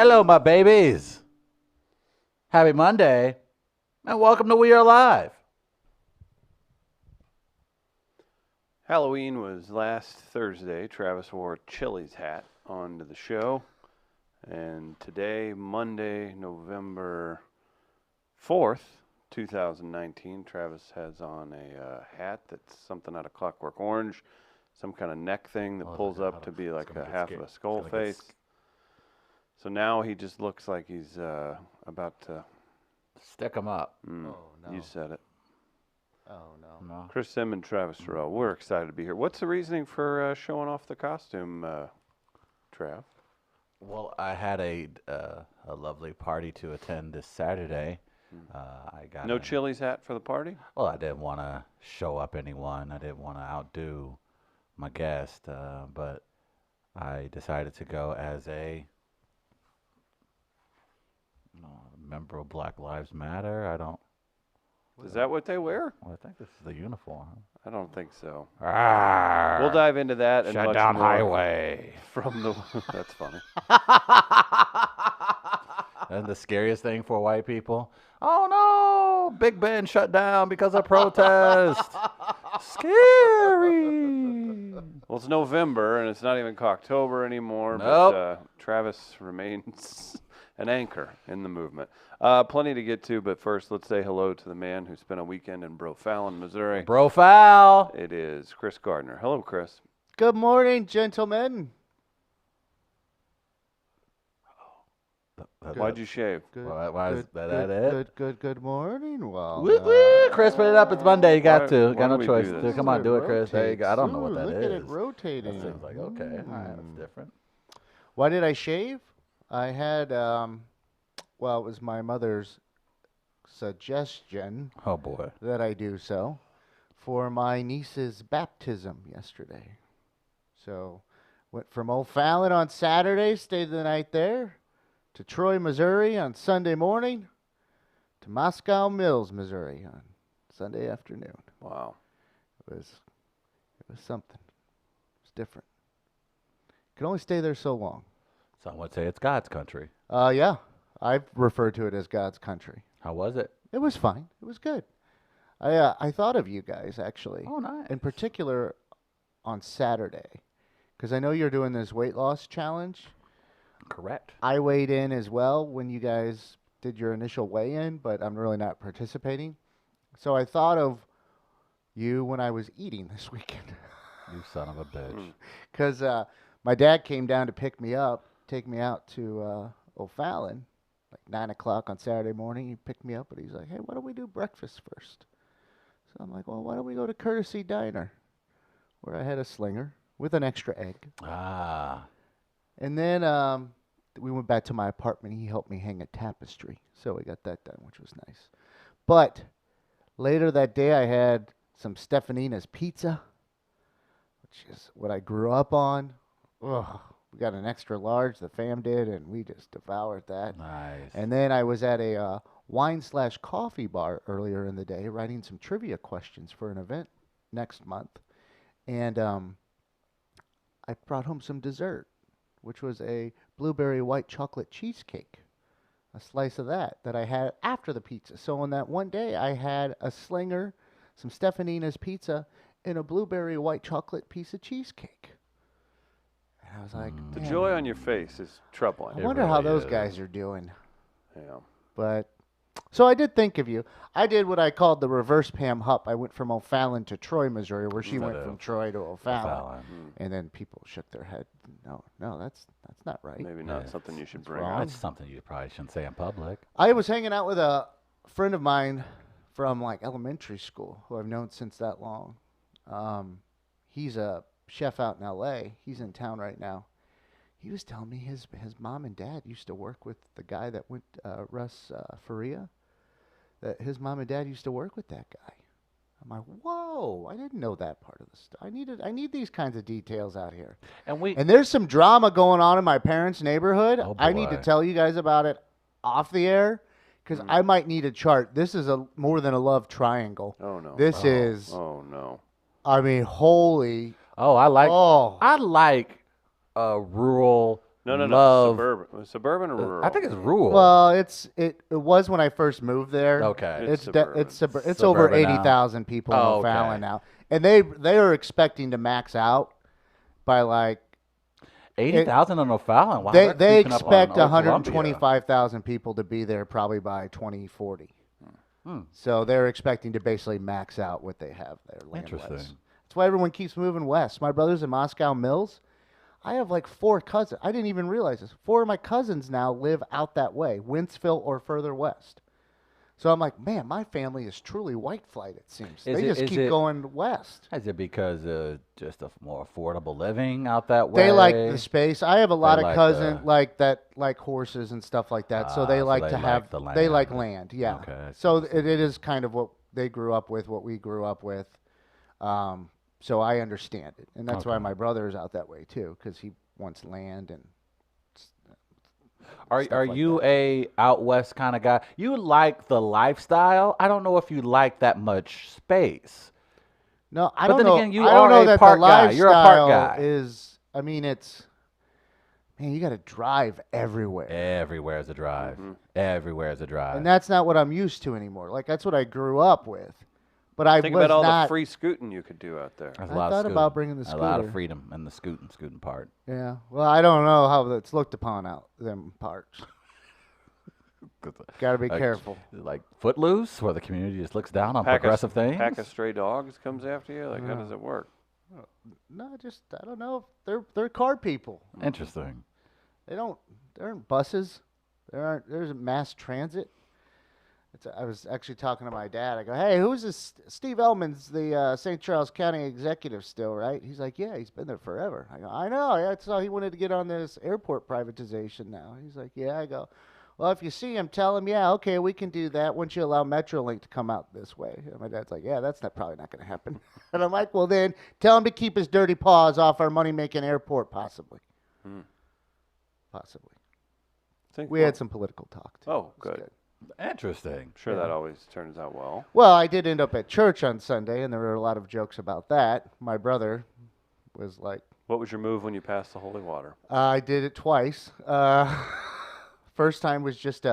Hello, my babies. Happy Monday, and welcome to We Are Live. Halloween was last Thursday. Travis wore a Chili's hat onto the show. And today, Monday, November 4th, 2019, Travis has on a hat that's something out of Clockwork Orange, some kind of neck thing that pulls up to be like a half of a skull face. So now he just looks like he's about to... Stick 'em up. Oh, no. You said it. Oh, no. No. Chris Sim and Travis Terrell, we're excited to be here. What's the reasoning for showing off the costume, Trav? Well, I had a lovely party to attend this Saturday. I got No Chili's hat for the party? Well, I didn't want to show up anyone. I didn't want to outdo my guest, but I decided to go as a member of Black Lives Matter. I don't. Is that what they wear? Well, I think this is the uniform. I don't think so. Arrgh. We'll dive into that and Shut much down more highway. from the. That's funny. And the scariest thing for white people? Oh no! Big Ben shut down because of protest. Scary. Well, it's November and it's not even Cocktober anymore. Nope. But Travis remains an anchor in the movement. Plenty to get to, but first let's say hello to the man who spent a weekend in Brofallon, Missouri. Bro foul. It is Chris Gardner. Hello, Chris. Good morning, gentlemen. Why'd you shave? Good, Why is good, that good, it? Good morning. Well, Woo, woo. Chris, put it up. It's Monday. You got Why- to. why Got do no we choice. do this? Come on, do it, Chris. There you go. I don't know what that Look is. at it rotating. That seems like okay. All right, that's different. Why did I shave? I had, well, it was my mother's suggestion Oh boy. that I do so for my niece's baptism yesterday. So, went from O'Fallon on Saturday, stayed the night there, to Troy, Missouri on Sunday morning, to Moscow Mills, Missouri on Sunday afternoon. Wow. It was something. It was different. Could only stay there so long. Some would say it's God's country. Yeah, I've referred to it as God's country. How was it? It was fine. It was good. I thought of you guys actually. Oh, nice. In particular, on Saturday, because I know you're doing this weight loss challenge. Correct. I weighed in as well when you guys did your initial weigh-in, but I'm really not participating. So I thought of you when I was eating this weekend. You son of a bitch. Because my dad came down to pick me up, take me out to O'Fallon, like 9 o'clock on Saturday morning. He picked me up, and he's like, hey, why don't we do breakfast first? So I'm like, well, why don't we go to Courtesy Diner, where I had a slinger with an extra egg. Ah. And then we went back to my apartment. He helped me hang a tapestry. So we got that done, which was nice. But later that day, I had some Stefanina's pizza, which is what I grew up on. Ugh. We got an extra large, the fam did, and we just devoured that. Nice. And then I was at a wine/coffee bar earlier in the day writing some trivia questions for an event next month. And I brought home some dessert, which was a blueberry white chocolate cheesecake, a slice of that I had after the pizza. So on that one day, I had a slinger, some Stefanina's pizza, and a blueberry white chocolate piece of cheesecake. And I was like, The man, joy on your face is troubling. I It wonder how really those is. guys are doing. Yeah. But so I did think of you. I did what I called the reverse Pam Hupp. I went from O'Fallon to Troy, Missouri, where she went from Troy to O'Fallon. Fallon. And then people shook their head. No, that's not right. Maybe not Yeah. something you should That's bring wrong. up. That's something you probably shouldn't say in public. I was hanging out with a friend of mine from like elementary school who I've known since that long. He's a chef out in L.A. He's in town right now. He was telling me his mom and dad used to work with the guy that went, Russ Faria. That his mom and dad used to work with that guy. I'm like, whoa! I didn't know that part of the story. I need these kinds of details out here. And there's some drama going on in my parents' neighborhood. Oh, I need to boy. tell you guys about it off the air because I might need a chart. This is more than a love triangle. Oh no. This is. Oh no. I mean, holy. I like Oh. rural No. love. Suburban or rural? I think it's rural. Well, it was when I first moved there. Okay. It's It's over Suburban now. 80,000 people in Oh, O'Fallon okay. now, and they are expecting to max out by like 80,000 on O'Fallon. Wow, they they're creeping up on expect Old Columbia. 125,000 people to be there probably by 2040. Hmm. So they're expecting to basically max out what they have there land-wise. Interesting. That's why everyone keeps moving west. My brother's in Moscow Mills. I have like 4 cousins. I didn't even realize this. 4 of my cousins now live out that way, Wentzville or further west. So I'm like, man, my family is truly white flight, it seems. They just keep going west. Is it because just a more affordable living out that way? They like the space. I have a lot of like cousins like horses and stuff like that. So they so like they to like have the they like land. land. Yeah. Okay, I see So what it is kind of what they grew up with, what we grew up with. So I understand it, and that's why Okay. my brother is out that way too, because he wants land and. Are stuff like you that. a out west kind of guy? You like the lifestyle. I don't know if you like that much space. No, I But don't then know. again, you I don't are know a that park the guy. You're a park lifestyle guy. is. I mean, it's. Man, you got to drive everywhere, Everywhere's a drive. Mhm. Everywhere's a drive. and that's not what I'm used to anymore. Like that's what I grew up with, but I Think was about all not. the free scooting you could do out there. There's a I lot thought of about scooting. bringing the A lot of scooter. freedom in the scooting part. Yeah. Well, I don't know how that's looked upon out them parts. Got to be Like- careful. Like Footloose, where the community just looks down on Pack of- progressive things. Pack of stray dogs comes after you. Like, how does it work? No, just I don't know. They're car people. Interesting. There aren't buses. There's mass transit. I was actually talking to my dad. I go, hey, who's this? Steve Elman's the St. Charles County executive still, right? He's like, yeah, he's been there forever. I go, I know. Yeah, so he wanted to get on this airport privatization now. He's like, yeah. I go, well, if you see him, tell him, yeah, okay, we can do that once you allow MetroLink to come out this way. And my dad's like, yeah, that's probably not going to happen. And I'm like, well, then tell him to keep his dirty paws off our money-making airport, possibly. Possibly. We had some political talk, too. Oh, It was good. Interesting. Sure, that always turns out well. Well, I did end up at church on Sunday, and there were a lot of jokes about that. My brother was like, What was your move when you passed the holy water? I did it twice. First time was just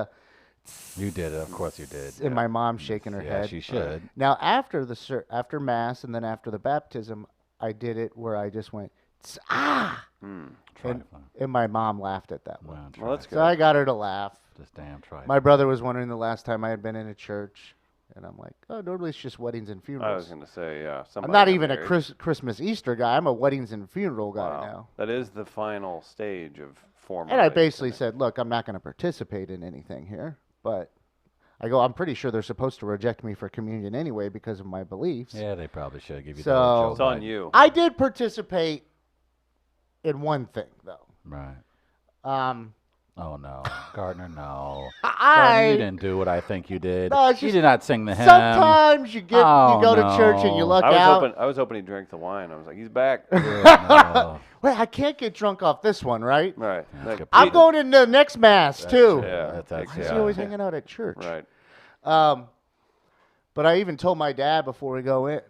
You did it. Of course you did. and my mom shaking her Yeah, head. she should. Now, after Mass and then after the baptism, I did it where I just went, ah! Trifling. And my mom laughed at that one. Well, Well, that's So I got her to laugh. Just damn trifling. My brother was wondering the last time I had been in a church. And I'm like, oh, normally it's just weddings and I funerals. was going to say, yeah. I'm somebody not got even a married. Christmas Easter guy. I'm a weddings and funeral guy Wow. now. That is the final stage of formal. And I basically said, look, I'm not going to participate in anything here. But I go, I'm pretty sure they're supposed to reject me for communion anyway because of my beliefs. Yeah, they probably should give you So- the old Joe It's on Biden. you. I did participate in one thing, though. Right. Um, Oh no, Gardner, no. I Gardner, you didn't do what I think you did. No, it's You just- did not sing the hymn. sometimes you Oh, go to church and you no. look I was out. hoping he drank the wine. I was like, he's back. Yeah, no. Wait, I can't get drunk off this one, right? Right. Yeah, Like, skip I'm going into the next mass too. true. Yeah, That's Why is yeah. he always hanging out at church? Right. But I even told my dad before we go in,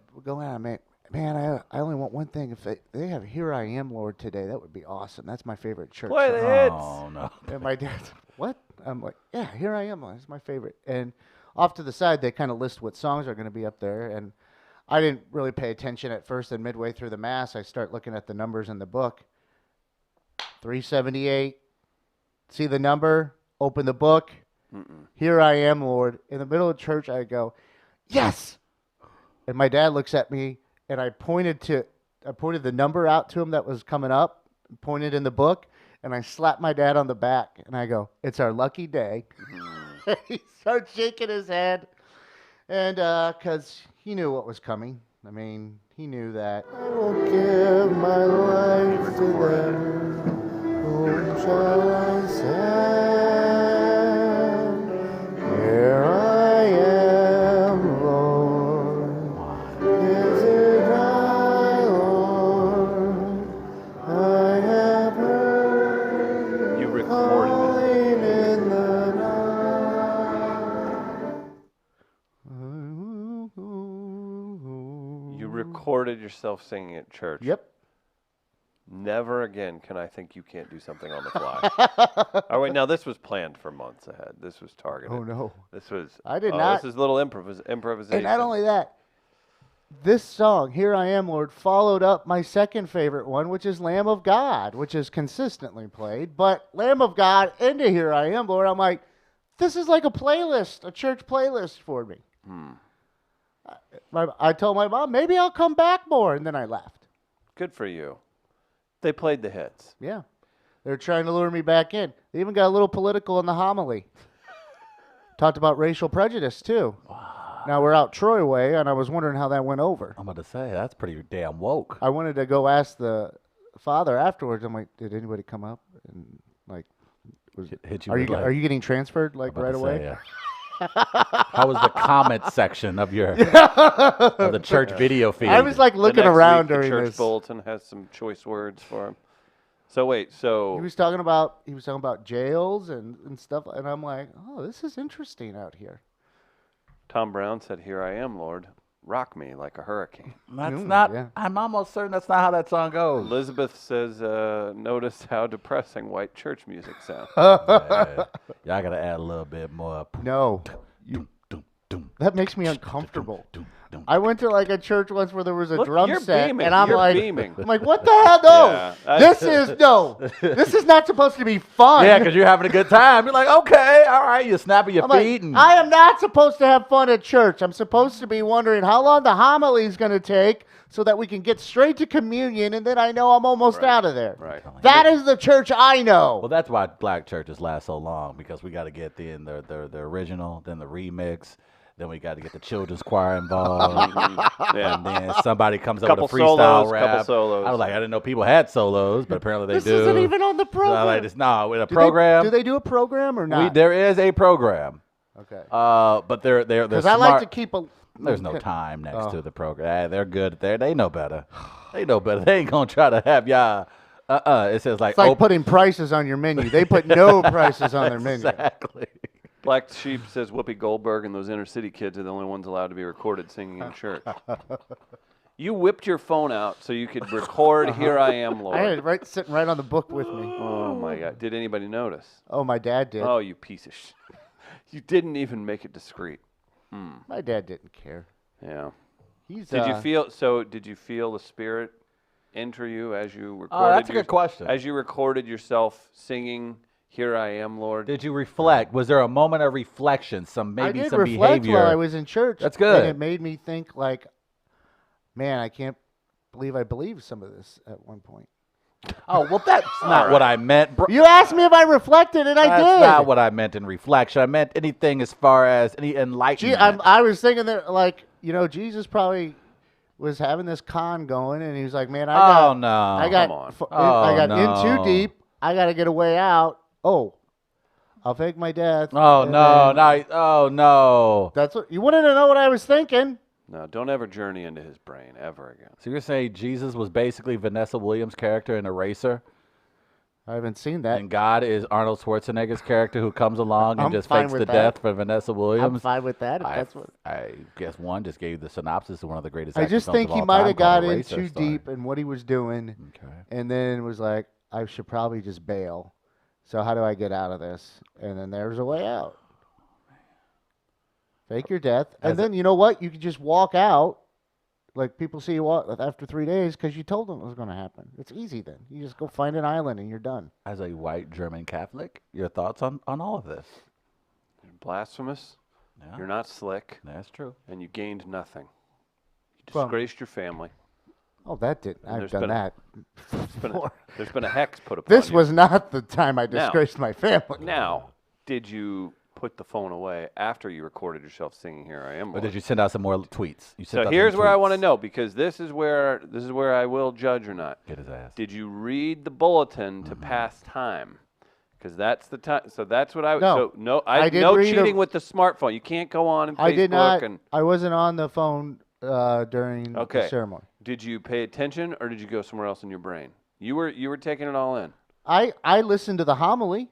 man, I only want one thing. If they have "Here I Am, Lord" today, that would be awesome. That's my favorite church Play the song. hits. Oh no. And my dad's, what? I'm like, yeah, "Here I Am," it's my favorite. And off to the side, they kind of list what songs are going to be up there. And I didn't really pay attention at first. And midway through the mass, I start looking at the numbers in the book. 378. See the number? Open the book. "Here I am, Lord." In the middle of church, I go, yes. And my dad looks at me, and I pointed the number out to him that was coming up, pointed in the book, and I slapped my dad on the back, and I go, "It's our lucky day." He starts shaking his head, and because he knew what was coming. I mean, he knew that. I will give my life to them. Whom shall I send? Here I am, Lord. Is it I, Lord? I have heard You recorded it. calling in the night. You recorded yourself singing at church. Yep. Never again can I think you can't do something on the fly. Oh wait, now this was planned for months ahead. This was targeted. Oh no. This was. I did not. This is little improvisation. And not only that, this song, Here I Am, Lord, followed up my second favorite one, which is Lamb of God, which is consistently played. But Lamb of God into Here I Am, Lord, I'm like, this is like a playlist, a church playlist for me. I told my mom, maybe I'll come back more, and then I left. Good for you. They played the hits. Yeah. They're trying to lure me back in. They even got a little political in the homily. Talked about racial prejudice, too. Wow. Now, we're out Troy way, and I was wondering how that went over. I'm about to say, that's pretty damn woke. I wanted to go ask the father afterwards. I'm like, did anybody come up? And, like, Hit you are with, you getting transferred, like, I'm about right to away? say, yeah. How was the comment section of your of the church video feed? I was, like, looking The next around week, during the church this. bulletin has some choice words for him. So wait, so He was talking about jails and stuff, and I'm like, oh, this is interesting out here. Tom Brown said, "Here I am, Lord, rock me like a hurricane." That's not. yeah. I'm almost certain that's not how that song goes. Elizabeth says, "Notice how depressing white church music sounds." Yeah, I gotta add a little bit more. No, Doom, doom, doom, that makes me uncomfortable. doom, doom. I went to like a church once where there was a Look, drum you're set, beaming. and I'm You're like, beaming. I'm like, what the hell? No, Yeah, this is not supposed to be fun. Yeah, because you're having a good time. You're like, okay, all right. You're snapping your I'm feet. like, And I am not supposed to have fun at church. I'm supposed to be wondering how long the homily is going to take so that we can get straight to communion, and then I know I'm almost Right. out of there. Right. That is the church I know. well, that's why black churches last so long, because we got to get the original, then the remix, then we got to get the children's choir involved, Yeah. and then somebody comes up Couple with a freestyle solos, rap. couple solos. I was like, I didn't know people had solos, but apparently they This do. isn't even on the So I program. like this. No, with a Do program. do they do a program or not? There is a program, Okay. but they're Because smart. I like to keep a. There's no time next Oh. to the program. They're good. They know better. They know better. They ain't gonna try to have y'all. It says like, It's like putting prices on your menu. They put no prices on their menu. exactly. Black Sheep says Whoopi Goldberg and those inner city kids are the only ones allowed to be recorded singing in church. You whipped your phone out so you could record "Here I Am, Lord." I had it sitting right on the book with me. Oh my God! Did anybody notice? Oh, my dad did. Oh, you piece of shit! You didn't even make it discreet. My dad didn't care. Yeah. He's. Did you feel so? Did you feel the Spirit enter you as you recorded? Oh, that's a good question. As you recorded yourself singing "Here I Am, Lord." Did you reflect? Was there a moment of reflection? I Maybe did some reflect behavior. while I was in church. That's good. And it made me think, like, man, I can't believe I believed some of this at one point. Oh well, that's not what I meant. Bro. You asked me if I reflected, and I That's did. not what I meant in reflection. I meant anything as far as any enlightenment. I was thinking that, like, Jesus probably was having this con going, and he was like, "Man, I no. Come on. I got in no. too deep. I got to get a way out. Oh, I'll fake my death. Oh and no, then- oh no. That's what you wanted to know. What I was thinking. No, don't ever journey into his brain ever again. So you're saying Jesus was basically Vanessa Williams' character in Eraser, I haven't seen that. and God is Arnold Schwarzenegger's character who comes along and I'm just fine fakes with the that. death for Vanessa I'm Williams? fine with that. If that's what. I guess one just gave the synopsis of one of the greatest. I action just films think of he all might time have called got in Eraser, too starring- deep in what he was doing, Okay. and then was like, I should probably just bail. So how do I get out of this? And then there's a way out. Fake your death, and then you know what? You can just walk out. Like people see you walk after 3 days because you told them it was going to happen. It's easy then. You just go find an island and you're done. As a white German Catholic, your thoughts on all of this? You're blasphemous. Yeah, You're not slick, that's true. and you gained nothing. You Well- disgraced your family. Oh, that didn't. And I've there's done been a- that. Been a- before. there's been a hex put upon This you. was not the time I Now- disgraced my family. Now, did you put the phone away after you recorded yourself singing "Here I Am"? Or Lord? did you send out some more tweets? You sent So out some here's where I tweets. want to know, because this is where I will judge or not. Get his ass. Did you read the bulletin Mm-hmm. to pass time? Because that's the time. So that's what I. No. So no, I did no read cheating with the smartphone. You can't go on and Facebook I did not. and. I wasn't on the phone during Okay. the ceremony. Did you pay attention or did you go somewhere else in your brain? You were taking it all in. I listened to the homily.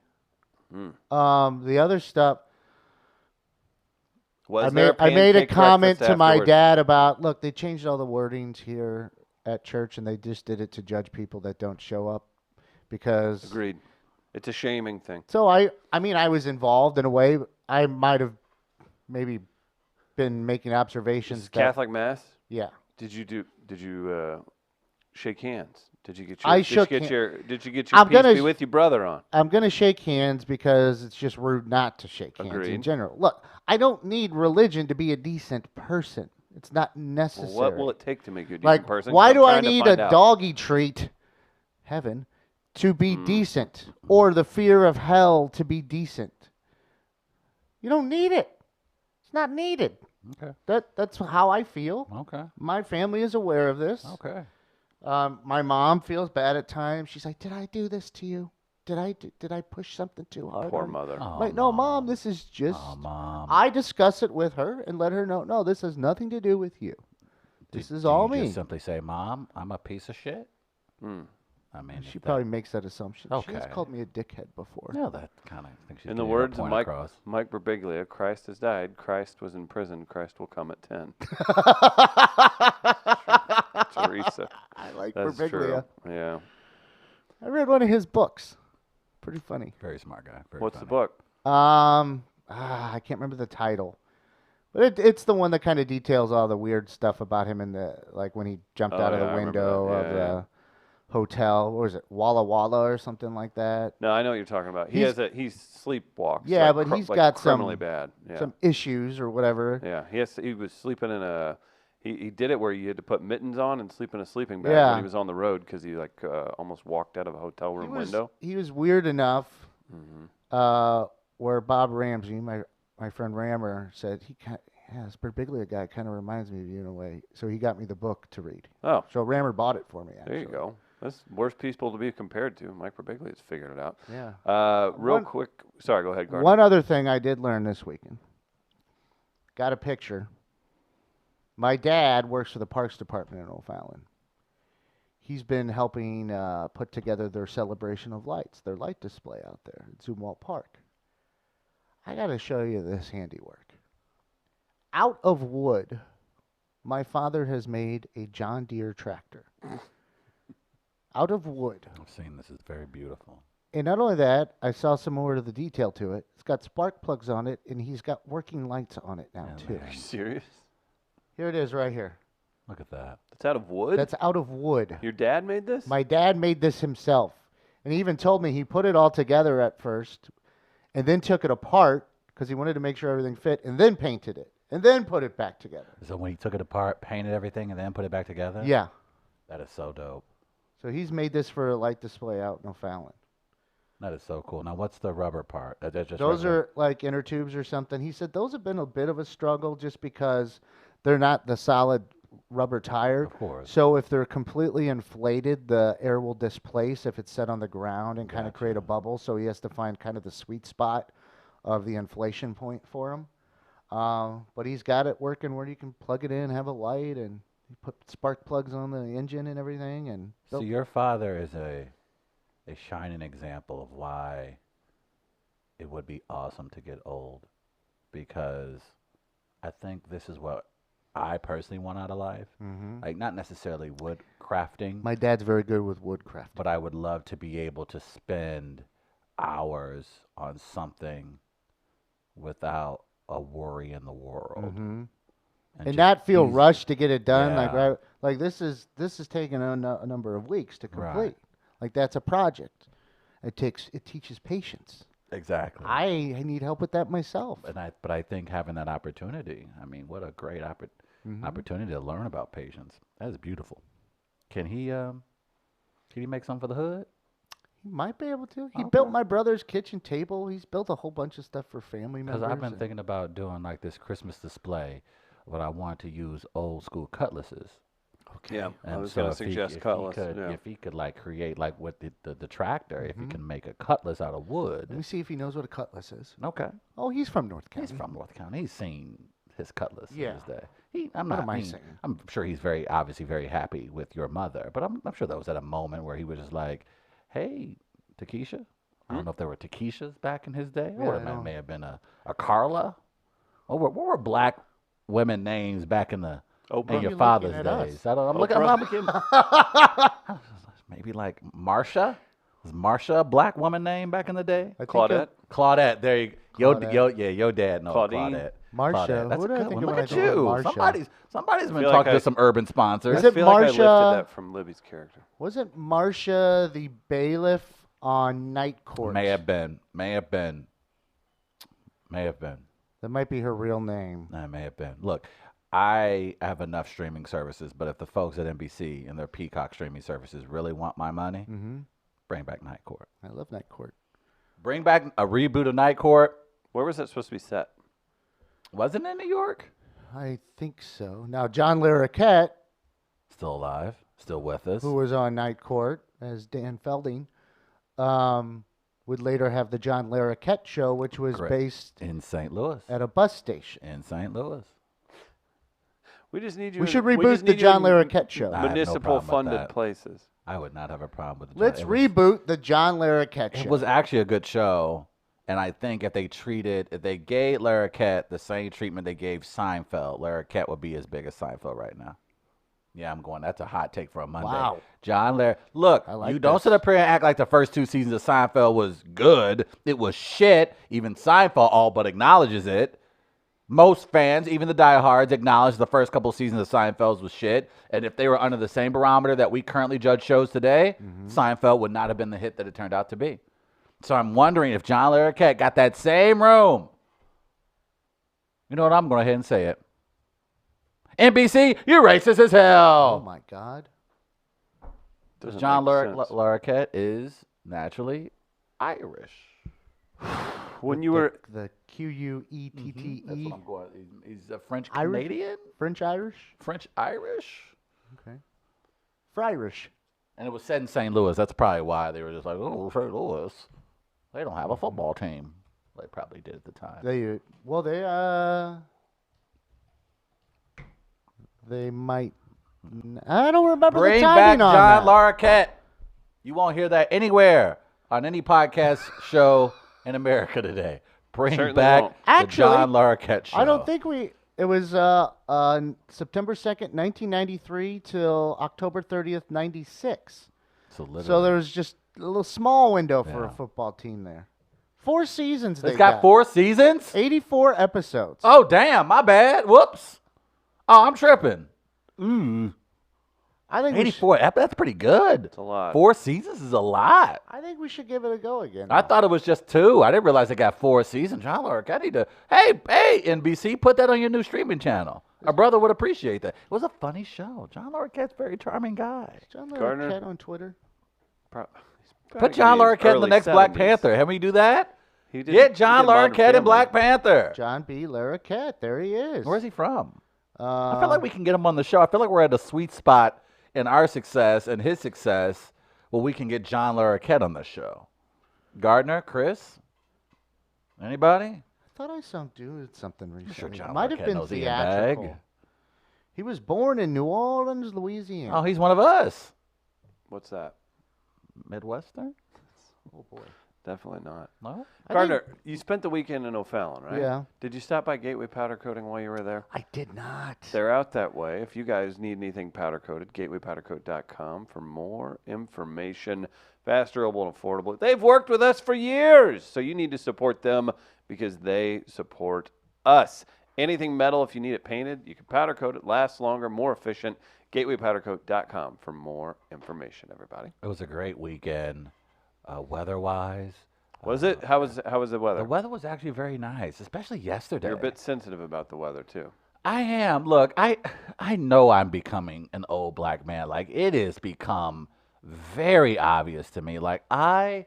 The other stuff. Was I there made a pancake comment breakfast to my afterwards? dad about, look, they changed all the wordings here, at church, and they just did it to judge people that don't show up because. Agreed. It's a shaming thing. So I mean, I was involved in a way. I might have maybe been making observations. This That, Catholic Mass. yeah. Did you shake hands? Did you get I your shook did you get han- your did you get your I'm peace gonna be sh- with you brother on? I'm gonna shake hands because it's just rude not to shake hands in Agreed. general. Look, I don't need religion to be a decent person. It's not Well, necessary. what will it take to make you a decent like, person? 'Cause why I'm do I trying to need find a out. doggy treat, heaven, to be Hmm. decent, or the fear of hell to be decent? You don't need it. It's not needed. Okay. That's how I feel. Okay. My family is aware of this. Okay. My mom feels bad at times. She's like, "Did I do this to you? Did I push something too hard?" Poor on you?" mother. Oh, Like, no, mom, this is just. Oh, mom. I discuss it with her and let her know. No, this has nothing to do with you. This is do all you me. just simply say, "Mom, I'm a piece of shit." Hmm. I mean, She if probably makes that assumption. She has Okay. called me a dickhead before. No, that kind of think she's In the getting her words of point Mike across. Mike Birbiglia, Christ has died. Christ was in prison. Christ will come at 10. Teresa. I like That's Birbiglia. true. Yeah. I read one of his books. Pretty funny. Very smart guy. Very What's the funny. book? I can't remember the title, but it's the one that kind of details all the weird stuff about him in the like when he jumped Oh, out of yeah, the I remember window that. of Yeah, the hotel. What was it, Walla Walla or something like that? No, I know what you're talking about. He sleepwalks. Yeah, like, but he's like got criminally some- bad. Yeah. Some issues or whatever. Yeah, he was sleeping in a. He did it where you had to put mittens on and sleep in a sleeping bag Yeah. when he was on the road because he almost walked out of a hotel room window. He was weird enough. Hmm. Where Bob Ramsey, my friend Rammer, said this Birbiglia guy kind of reminds me of you in a way. So he got me the book to read. Oh, So Rammer bought it for me. Actually. there you go. That's worse people to be compared to. Mike Birbiglia's figured it out. Yeah. Real One- quick. Sorry, go ahead, Gardner. One other thing I did learn this weekend. Got a picture. My dad works for the Parks Department in O'Fallon. He's been helping put together their celebration of lights, their light display out there at Zumwalt Park. I got to show you this handiwork. Out of wood, my father has made a John Deere tractor. Out of wood. I've seen this. It's very beautiful. And not only that, I saw some more of the detail to it. It's got spark plugs on it, and he's got working lights on it now, Yeah, too. man. Are you serious? Here it is right here. Look at that. That's out of wood. That's out of wood. Your dad made this. My dad made this himself. And he even told me he put it all together at first and then took it apart because he wanted to make sure everything fit and then painted it and then put it back together. So when he took it apart, painted everything, and then put it back together? Yeah. That is so dope. So he's made this for a light display out in O'Fallon. That is so cool. Now, what's the rubber part? That's just Those regular- are like inner tubes or something. He said those have been a bit of a struggle just because they're not the solid rubber tire. Of course. So if they're completely inflated, the air will displace if it's set on the ground and kind of create a Gotcha. bubble. So he has to find kind of the sweet spot of the inflation point for him. But he's got it working where you can plug it in, have a light, and he put spark plugs on the engine and everything. And So your father is a shining example of why it would be awesome to get old, because I think this is what I personally want out of life. Mhm. Like, not necessarily wood crafting, My dad's very good with woodcraft. but I would love to be able to spend hours on something without a worry in the world. Mhm. And just not feel ease- rushed to get it done. Like Yeah. like this is taking a number of weeks to Right. complete. Like that's a project. It teaches patience. Exactly. I need help with that myself. But I think having that opportunity, I mean, what a great Mhm. opportunity to learn about patience. That is beautiful. Can he make something for the hood? He might be able to. He Okay. built my brother's kitchen table. He's built a whole bunch of stuff for family members. Because I've been and- thinking about doing like this Christmas display, but I want to use old school cutlasses. Yeah, I And was so going to if he- suggest if cutlass. He could, Yeah. If he could like create like with the tractor, if he Mhm. can make a cutlass out of Let wood. me see if he knows what a cutlass is. Okay. Oh, he's from North County. He's from North County. He's seen his cutlass in Yeah. his day. I'm What not. am I I mean, saying? I'm sure he's obviously very happy with your mother, but I'm sure that was at a moment where he was just like, "Hey, Takesha." I don't know if there were Takeshas back in his day. Yeah, Or I it know. may have been a Carla. What were black women names back in the Oprah. and you your father's looking at us? days. I don't. I'm looking. Oprah? Maybe like Marsha. Was Marsha a black woman name back in the day? I think Claudette. Claudette. There you Claudette. your dad knows Claudine. Claudette. Marsha. Claudette. That's Who a do I good think one. of Look when I at think of you. Marsha? Somebody's been feel talking like to some urban sponsors. Is I it feel like I Marsha? lifted that from Libby's character. Wasn't Marcia the bailiff on Night Court? May have been. May have been. May have been. That might be her real name. That may have been. Look, I have enough streaming services, but if the folks at NBC and their Peacock streaming services really want my money, Mm-hmm. bring back Night Court. I love Night Court. Bring back a reboot of Night Court. Where was that supposed to be set? Wasn't it in New York? I think so. Now, John Larroquette, Still alive. Still with us. who was on Night Court as Dan Felding, would later have the John Larroquette Show, which was Correct. based In St. Louis. at a bus station. In St. Louis. We just need you. We should just reboot the need you John in Larroquette Show. I have no Municipal problem with funded that. places. I would not have a problem with it. Let's reboot the John Larroquette Show. It was actually a good show. And I think if they gave Larroquette the same treatment they gave Seinfeld, Larroquette would be as big as Seinfeld right now. Yeah, I'm going. That's a hot take for a Monday. Wow. John Look, I like you don't this. sit up here and act like the first 2 seasons of Seinfeld was good. It was shit. Even Seinfeld all but acknowledges it. Most fans, even the diehards, acknowledge the first couple seasons of Seinfeld was shit. And if they were under the same barometer that we currently judge shows today, Seinfeld would not have been the hit that it turned out to be. So I'm wondering if John Larroquette got that same room. You know what? I'm going to go ahead and say it. NBC, you're racist as Oh hell. my God. Doesn't John make sense. Larroquette is naturally Irish. When you were the Queette. That's what I'm going. He's a French Irish? Canadian, French Irish? French Irish, Okay. Frierish. and it was set in St. Louis. That's probably why they were just like, oh, St. Louis. They don't have a football team. They probably did at the time. They might. I don't remember Bring the back timing on John that. Larroquette. You won't hear that anywhere on any podcast show in America today. Bring Certainly back won't. the Actually, John Larroquette show. I don't think it was September 2nd, 1993 till October 30th, 96. So, literally, So there was just a little small window for a Yeah. football team there. 4 seasons it's they got 4 seasons. 84 episodes. Oh, damn, my bad. Whoops. Oh, I'm tripping. I think 84. That's pretty good. It's a lot. 4 seasons is a lot. I think we should give it a go again. I thought it was just 2. I didn't realize it got 4 seasons. John Larroquette, I need to. Hey, NBC, put that on your new streaming channel. Our brother would appreciate that. It was a funny show. John Larroquette's a very charming guy. John Gardner? Larroquette on Twitter. Put John Larroquette in the next Black Panther. Have we do that? He did, Get John he did Modern Larroquette in Family. Black Panther. John B. Larroquette. There he is. Where's he from? Uh, I feel like we can get him on the show. I feel like we're at a sweet spot in our success and his success where we can get John Larroquette on the show. Gardner, Chris, anybody? I thought I saw him do something recently. Sure, John It might have Larroquette been knows Ian theatrical. Bagg. He was born in New Orleans, Louisiana. Oh, he's one of us. What's that? Midwestern? Oh, boy. Definitely not. No? Gardner, you spent the weekend in O'Fallon, right? Yeah. Did you stop by Gateway Powder Coating while you were there? I did not. They're out that way. If you guys need anything powder coated, gatewaypowdercoat.com for more information. Fast, durable, and affordable. They've worked with us for years, so you need to support them because they support us. Anything metal, if you need it painted, you can powder coat it, lasts longer, more efficient. Gatewaypowdercoat.com for more information, everybody. It was a great weekend, weather-wise. Was it? How was the weather? The weather was actually very nice, especially yesterday. You're a bit sensitive about the weather, too. I am. Look, I know I'm becoming an old black man. Like, it has become very obvious to me. Like, I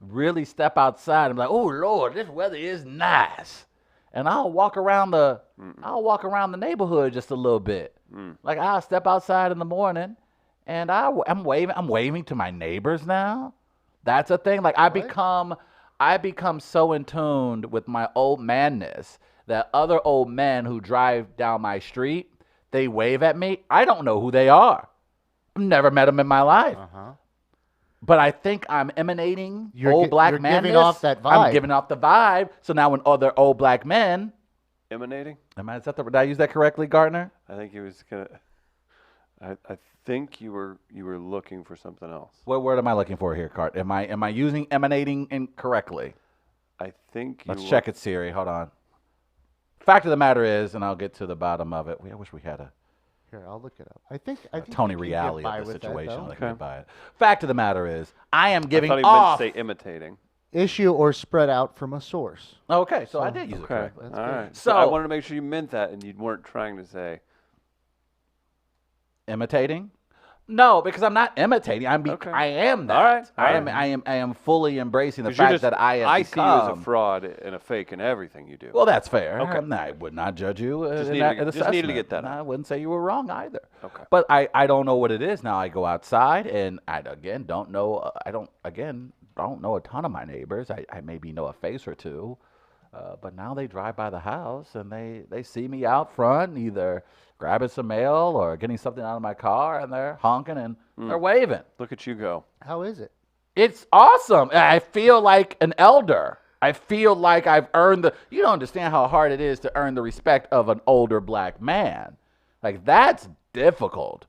really step outside and be like, oh, Lord, this weather is nice. And I'll walk around the neighborhood just a little bit. Like, I'll step outside in the morning and I'm waving to my neighbors now. That's a thing. Like, I become so in tune with my old manness that other old men who drive down my street, they wave at me. I don't know who they are. I've never met them in my life. Uh-huh. But I think I'm emanating You're old black you're madness. giving off that vibe. I'm giving off the vibe. So now when other old black men Emanating? Did I use that correctly, Gardner? I think he was gonna. I think you were looking for something else. What word am I looking for here, Cart? Am I using emanating incorrectly? I think you. Let's check it, Siri. Hold on. Fact of the matter is, and I'll get to the bottom of it. I wish we had a Here, I'll look it up. I think Tony you can get reality by of the with that, situation. though. Like, get by it. Fact of the matter is, I am I giving thought he off. meant to say imitating. Issue or spread out from a source. Okay, so I did use it Okay. correctly. All That's good. right. So I So- wanted to make sure you meant that and you weren't trying to say. Imitating? No, because I'm not imitating. Okay. I am that. All right, all I am fully embracing the 'Cause you're fact just- that I have I see you as a become. fraud and a fake in everything you do. Well, that's fair. Okay. I would not judge you Just in needed that to- just assessment. needed to get that And out. I wouldn't say you were wrong either. Okay. But I don't know what it is now. I go outside and I again don't know. I don't know a ton of my neighbors. I maybe know a face or two. But now they drive by the house and they see me out front, either grabbing some mail or getting something out of my car, and they're honking and they're waving. Look at you go. How is it? It's awesome. I feel like an elder. I feel like I've earned you don't understand how hard it is to earn the respect of an older black man. Like, that's difficult.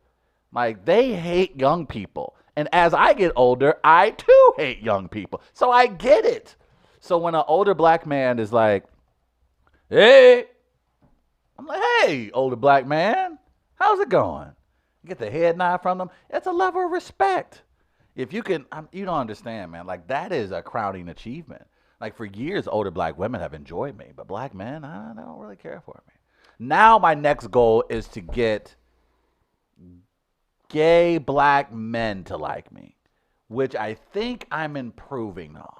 Like, they hate young people. And as I get older, I too hate young people. So I get it. So when an older black man is like, hey, I'm like, hey, older black man, how's it going? You get the head nod from them. It's a level of respect. If you can, you don't understand, man. Like, that is a crowning achievement. Like, for years, older black women have enjoyed me, but black men, I don't really care for me. Now my next goal is to get gay black men to like me, which I think I'm improving on.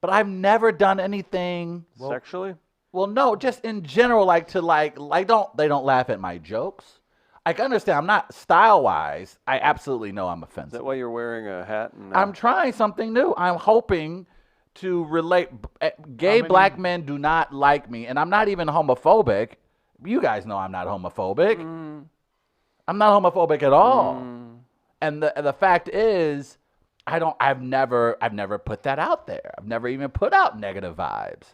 But I've never done anything. Sexually? Well, no, just in general, like they don't laugh at my jokes. I can understand. I'm not style wise. I absolutely know I'm Is offensive. that why you're wearing a hat? And, I'm trying something new. I'm hoping to relate. Gay many- black men do not like me, and I'm not even homophobic. You guys know I'm not homophobic. I'm not homophobic at all. And the fact is, I've never put that out there. I've never even put out negative vibes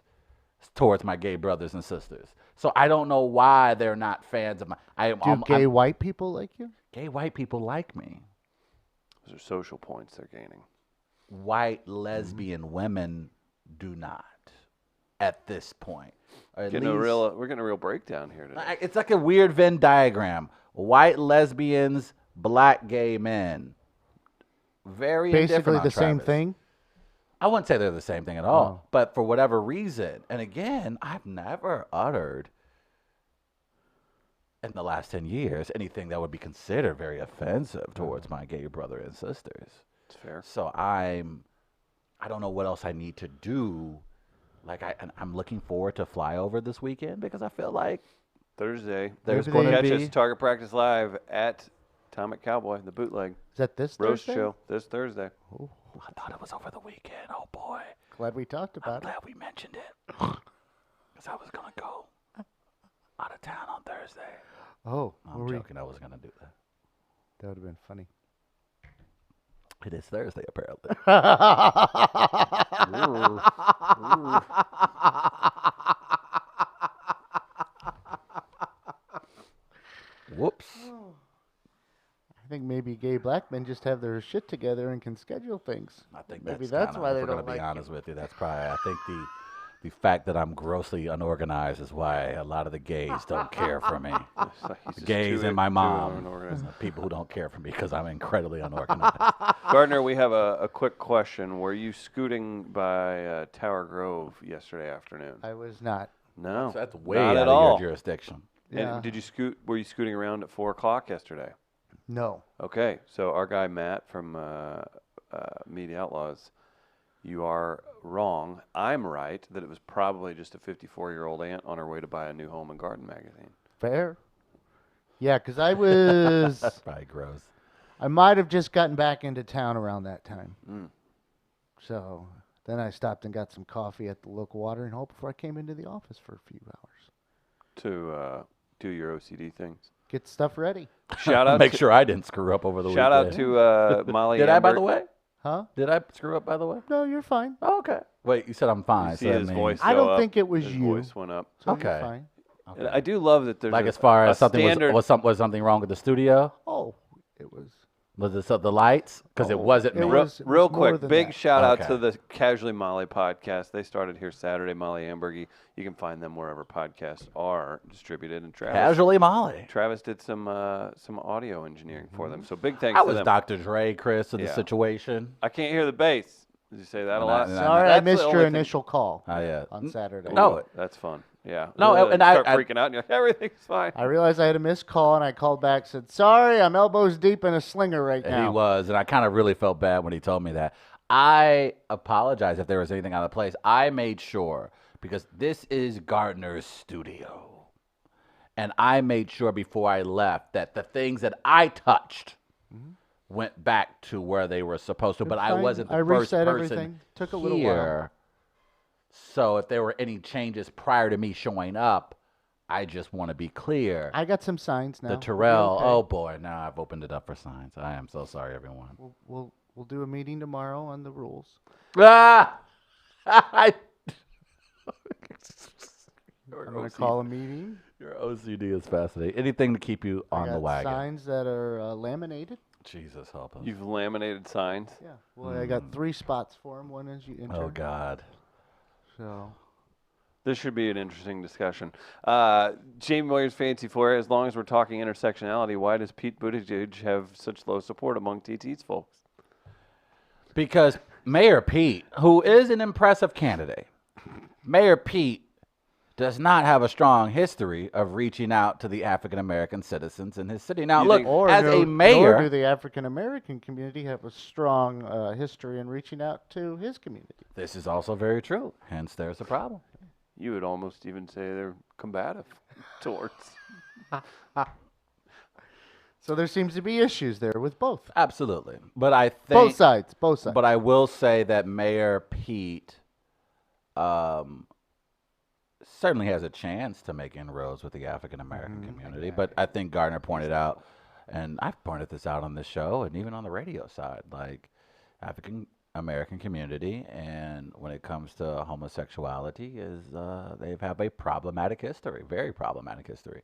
towards my gay brothers and sisters. So I don't know why they're not fans of my. Do gay white people like you? Gay white people like me. Those are social points they're gaining. White lesbian women do not at this point. Or at We're getting a least- real breakdown here today. It's like a weird Venn diagram. White lesbians, black gay men. Very Basically indifferent on the same Travis. thing. I wouldn't say they're the same thing at all. But for whatever reason, and again, I've never uttered in the last 10 years anything that would be considered very offensive towards my gay brother and sisters. It's fair. So I don't know what else I need to do. Like, I'm looking forward to flyover this weekend because I feel like Thursday. there's Maybe going to Catch be us Target Practice Live at Atomic Cowboy, the bootleg Is that this roast Thursday? show this Thursday. I thought it was over the weekend. Oh boy, Glad we talked I'm about it. glad we mentioned it because I was gonna go out of town on Thursday. Oh, No, I'm joking. I was gonna do that. that would have been funny. It is Thursday apparently. Whoops. I think maybe gay black men just have their shit together and can schedule things. I think Maybe that's that's kinda, why if they we're gonna don't be like honest with you. That's probably. I think the fact that I'm grossly unorganized is why a lot of the gays don't care for me. It's like he's The just gays too- and my too mom. unorganized. People who don't care for me because I'm incredibly unorganized. Gardner, we have a quick question. Were you scooting by Tower Grove yesterday afternoon? I was not. No, That's way not out at of all. your jurisdiction. And Yeah. did you scoot? Were you scooting around at 4 o'clock yesterday? No. Okay, so our guy Matt from Media Outlaws, you are wrong. I'm right that it was probably just a 54-year-old aunt on her way to buy a new Home and Garden magazine. Fair. Yeah, because I was. That's probably gross. I might have just gotten back into town around that time. Mm. So then I stopped and got some coffee at the local watering hole before I came into the office for a few hours. To do your OCD things. Get stuff ready. Shout out Make to, sure I didn't screw up over the shout out weekend. to Molly. Did I, by Amber- the way? Huh? Did I screw up, by the way? No, you're fine. Oh, okay. Wait, you said I'm fine. You see so that his means- voice I go don't up. think it was His you. voice went up. So Okay. you're fine. And I do love that there's Like as far as something standard. was something wrong with the studio? Oh, it was. Was it the lights? Because it Oh, wasn't it me. was- Real more quick, than big that. shout out Okay. to the Casually Molly podcast. They started here Saturday, Molly Ambergy. You can find them wherever podcasts are distributed. And Casually Molly. Travis did some audio engineering for them. So big thanks I to was them. Dr. Dre, Chris, to the Yeah. situation. I can't hear the bass. Did you say that a No, lot? no, Sorry, I That's the missed only your thing- initial call Oh, yeah. on Saturday. No. Ooh, that's fun. Yeah. No, Ugh, and you I- start I- freaking out. And you're like, everything's fine. I realized I had a missed call, and I called back, said, "Sorry, I'm elbows deep in a slinger right And now." he was, and I kind of really felt bad when he told me that. I apologize if there was anything out of place. I made sure, because this is Gardner's studio, and I made sure before I left that the things that I touched went back to where they were supposed to, but I Fine. wasn't the I first reset person everything. Took a little while. here. So if there were any changes prior to me showing up, I just want to be clear. I got some signs now. The We'll be Terrell, okay. oh boy, now I've opened it up for signs. I am so sorry, everyone. We'll do a meeting tomorrow on the rules. Ah! I- I'm gonna call a meeting. Your OCD is fascinating. Anything to keep you I on got the wagon. signs that are laminated. Jesus help us. You've laminated signs. Yeah. Well, I got 3 spots for them. One as you enter. Oh God. So This should be an interesting discussion. Jamie Moyer's Fancy for it. As long as we're talking intersectionality, why does Pete Buttigieg have such low support among TT's folks? Because Mayor Pete, who is an impressive candidate, Mayor Pete does not have a strong history of reaching out to the African American citizens in his city. Now, You look, think- as nor a do mayor, the African American community have a strong history in reaching out to his community. this is also very true. Hence, there's a problem. You would almost even say they're combative towards. So there seems to be issues there with both. Absolutely. But I think Both sides. But I will say that Mayor Pete certainly has a chance to make inroads with the African American community. But I think Gardner pointed out, and I've pointed this out on this show and even on the radio side, like African American community, and when it comes to homosexuality, is they have a problematic history, very problematic history.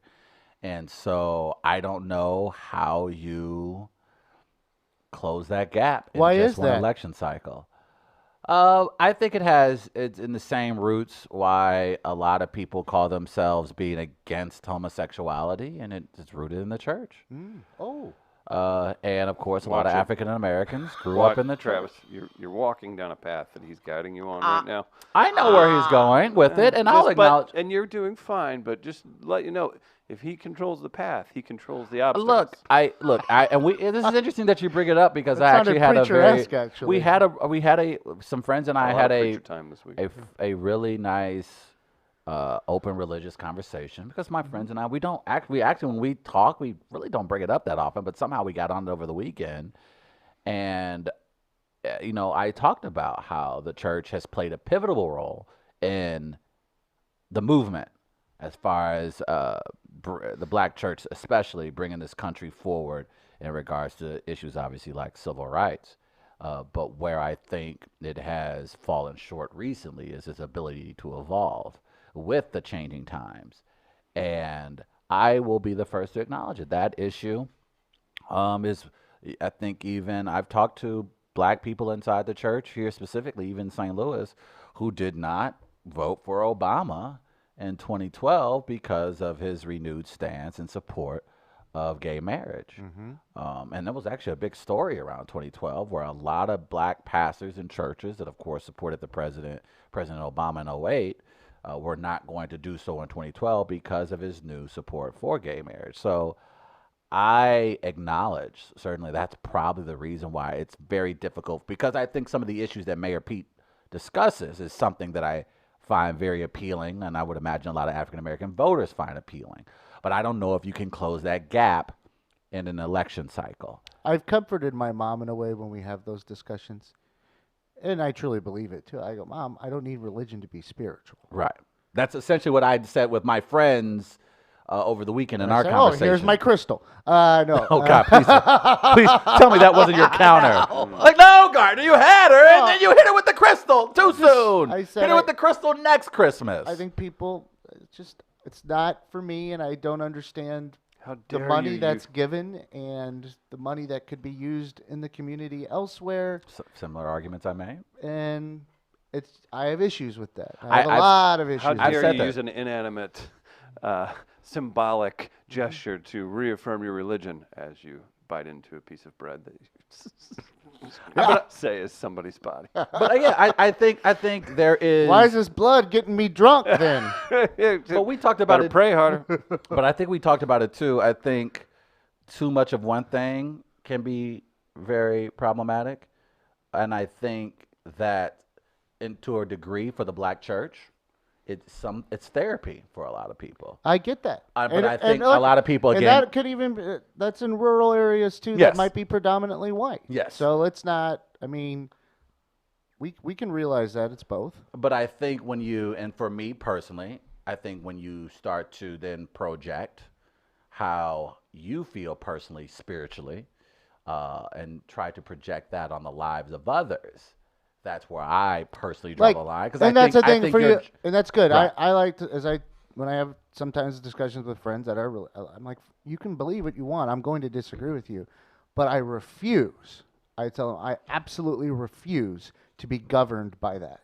And so I don't know how you close that gap in Why just is one that? election cycle. I think it's in the same roots why a lot of people call themselves being against homosexuality, and it's rooted in the church. Oh. And of course, a lot Watch of it. African Americans grew up in the church. Travis, you're walking down a path that he's guiding you on right now. I know where he's going with it, and I'll Just- acknowledge. and you're doing fine, but just let you know, if he controls the path, he controls the obstacles. This is interesting that you bring it up because That I actually sounded had a very, preacher-esque, actually. we had a some friends and I A lot had of a preacher time this week. a really nice open religious conversation because my friends and I we actually when we talk we really don't bring it up that often, but somehow we got on it over the weekend, and I talked about how the church has played a pivotal role in the movement as far as the black church especially bringing this country forward in regards to issues obviously like civil rights. But where I think it has fallen short recently is its ability to evolve with the changing times. And I will be the first to acknowledge it. That issue is, I think even I've talked to black people inside the church here specifically, even St. Louis, who did not vote for Obama in 2012 because of his renewed stance in support of gay marriage. And there was actually a big story around 2012 where a lot of black pastors and churches that, of course, supported the President Obama in 2008 were not going to do so in 2012 because of his new support for gay marriage. So I acknowledge, certainly that's probably the reason why it's very difficult, because I think some of the issues that Mayor Pete discusses is something that I find very appealing, and I would imagine a lot of African American voters find appealing. But I don't know if you can close that gap in an election cycle. I've comforted my mom in a way when we have those discussions. And I truly believe it too. I go, Mom, I don't need religion to be spiritual. Right. That's essentially what I said with my friends over the weekend in I our say, conversation. here's my crystal. No. Oh God, please tell me that wasn't your counter. Like, no, Gardner, you had her, and then you hit her with the crystal too soon. I said Hit her with the crystal next Christmas. I think people, it's not for me, and I don't understand How the dare money you that's given and the money that could be used in the community elsewhere. Similar arguments I made. And I have issues with that. I have a I've- lot of issues. How with I've dare said you that. use an inanimate, symbolic gesture to reaffirm your religion as you bite into a piece of bread that you say is somebody's body. But yeah, I think there is. Why is this blood getting me drunk then? But we talked about Better it. pray harder. But I think we talked about it too. I think too much of one thing can be very problematic, and I think that, to a degree, for the Black church, it's therapy for a lot of people. I get that. But I think a lot of people, and again, that could even that's in rural areas too. Yes. That might be predominantly white. Yes. So let's not. I mean, we can realize that it's both. But I think and for me personally, I think when you start to then project how you feel personally, spiritually, and try to project that on the lives of others, that's where I personally draw the line. And that's the thing for you, and that's good. Right. I like to, when I have sometimes discussions with friends that are really, I'm like, you can believe what you want. I'm going to disagree with you, but I refuse. I tell them I absolutely refuse to be governed by that.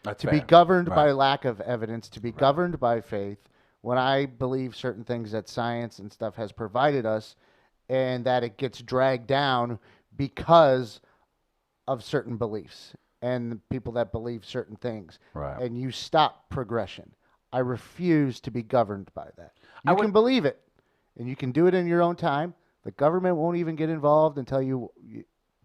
That's To be fair. governed by Right. lack of evidence, to be governed by faith, when I believe certain things that science and stuff has provided us, and that it gets dragged down because of certain beliefs and people that believe certain things, Right. and you stop progression. I refuse to be governed by that. I You would- can believe it, and you can do it in your own time. The government won't even get involved until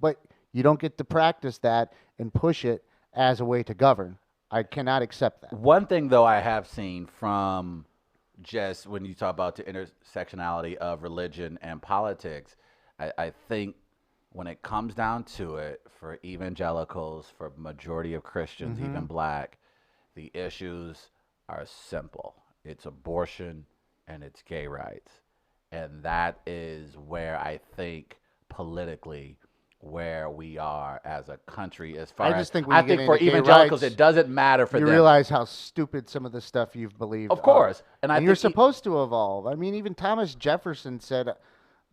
but you don't get to practice that and push it as a way to govern. I cannot accept that. One thing, though, I have seen from just when you talk about the intersectionality of religion and politics, I think when it comes down to it, for evangelicals, for majority of Christians, even Black, the issues are simple. It's abortion and it's gay rights. And that is where I think politically where we are as a country as far I as just think when I you get think for into gay evangelicals rights, it doesn't matter for You them. realize how stupid some of the stuff you've believed. Of course. And, And I you're think supposed to evolve. I mean, even Thomas Jefferson said,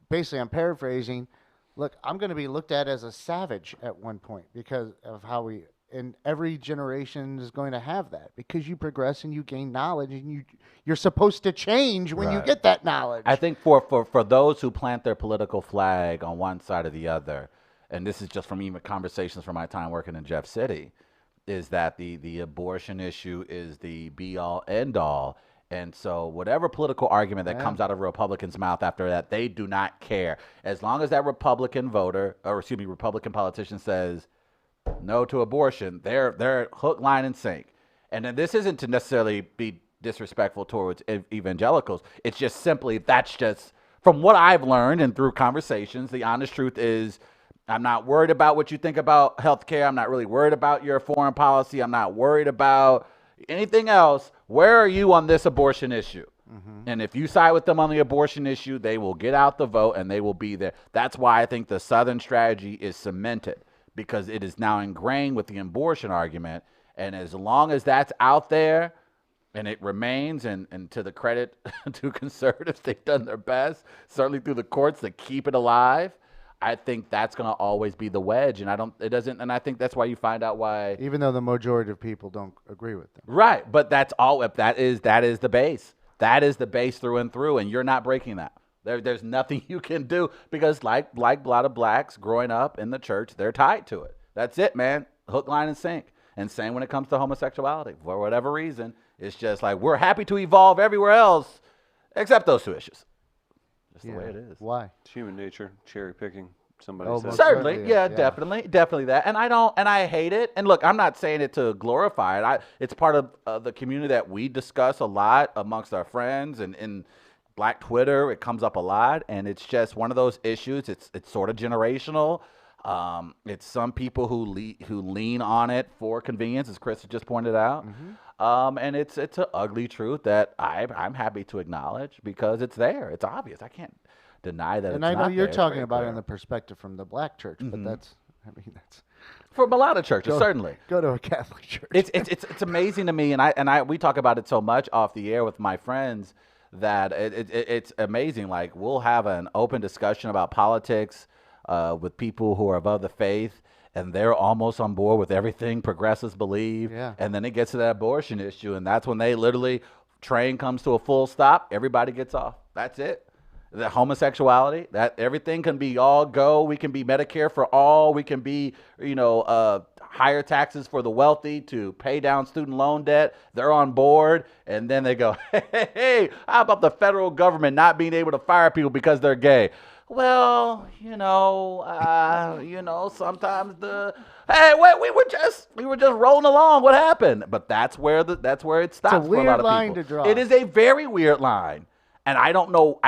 basically, I'm paraphrasing, look, I'm going to be looked at as a savage at one point because of how and every generation is going to have that because you progress and you gain knowledge and you're supposed to change when you Right. get that knowledge. I think for those who plant their political flag on one side or the other, and this is just from even conversations from my time working in Jeff City, is that the abortion issue is the be all end all. And so whatever political argument that comes out of a Republican's mouth after that, they do not care. As long as that Republican Republican politician says no to abortion, they're hook, line, and sink. And then this isn't to necessarily be disrespectful towards evangelicals. It's just simply, that's just, from what I've learned and through conversations, the honest truth is, I'm not worried about what you think about healthcare. I'm not really worried about your foreign policy. I'm not worried about anything else. Where are you on this abortion issue? And if you side with them on the abortion issue, they will get out the vote and they will be there. That's why I think the Southern strategy is cemented, because it is now ingrained with the abortion argument. And as long as that's out there and it remains, and to the credit to conservatives, they've done their best, certainly through the courts, to keep it alive. I think that's going to always be the wedge, and I think that's why you find out why. Even though the majority of people don't agree with them. Right, but that is the base. That is the base through and through, and you're not breaking that. There's nothing you can do, because like a lot of Blacks growing up in the church, they're tied to it. That's it, man. Hook, line, and sink. And same when it comes to homosexuality. For whatever reason, it's just like, we're happy to evolve everywhere else except those two issues. Just the way it is. Why? It's human nature, cherry picking. Somebody Oh, said. most Certainly, certainly, yeah, yeah. definitely that. And I hate it. And look, I'm not saying it to glorify it. It's part of the community that we discuss a lot amongst our friends, and in Black Twitter, it comes up a lot. And it's just one of those issues. It's sort of generational. It's some people who lean on it for convenience, as Chris has just pointed out. And it's an ugly truth that I'm happy to acknowledge because it's there. It's obvious. I can't deny that. And it's I know not you're there. It's talking very about it clear. in the perspective from the black church, but that's From a lot of churches, certainly. go to a Catholic church. It's amazing to me, and we talk about it so much off the air with my friends that it's amazing. Like we'll have an open discussion about politics with people who are above the faith, and they're almost on board with everything progressives believe. Yeah. And then it gets to that abortion issue, and that's when they literally train comes to a full stop. Everybody gets off. That's it. The homosexuality, that everything can be all go. We can be Medicare for all. We can be, higher taxes for the wealthy to pay down student loan debt. They're on board. And then they go, hey, how about the federal government not being able to fire people because they're gay? Well, sometimes we were just rolling along. What happened? But that's where it stops for a weird lot of line people. to draw. It is a very weird line. And I don't know,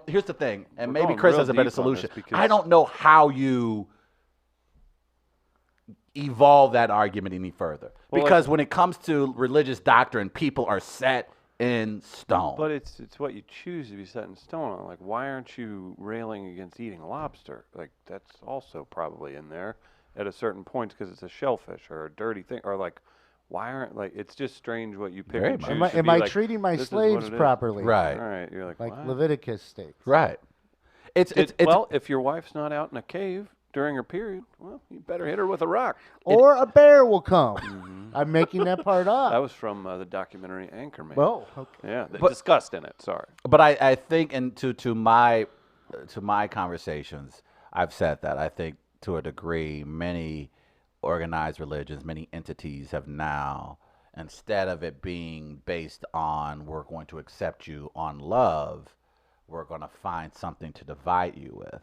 here's the thing, and We're maybe going Chris real has a better deep on this solution. because- I don't know how you evolve that argument any further. Well, Because when it comes to religious doctrine, people are set in stone. But it's what you choose to be set in stone on. Like, why aren't you railing against eating lobster? Like, that's also probably in there at a certain point because it's a shellfish or a dirty thing. Or, like, why aren't, like, it's just strange what you pick Very and much. choose. Am to be I like, treating my this is what it slaves is. properly? Right. All right. You're like, Like what? Leviticus states. Right. It's Well, if your wife's not out in a cave during her period, well, you better hit her with a rock. Or a bear will come. I'm making that part That up. was from the documentary Anchorman. Well, okay. Yeah, they discussed in it. Sorry. But I think, and to my conversations, I've said that I think to a degree, many organized religions, many entities have now, instead of it being based on we're going to accept you on love, we're going to find something to divide you with.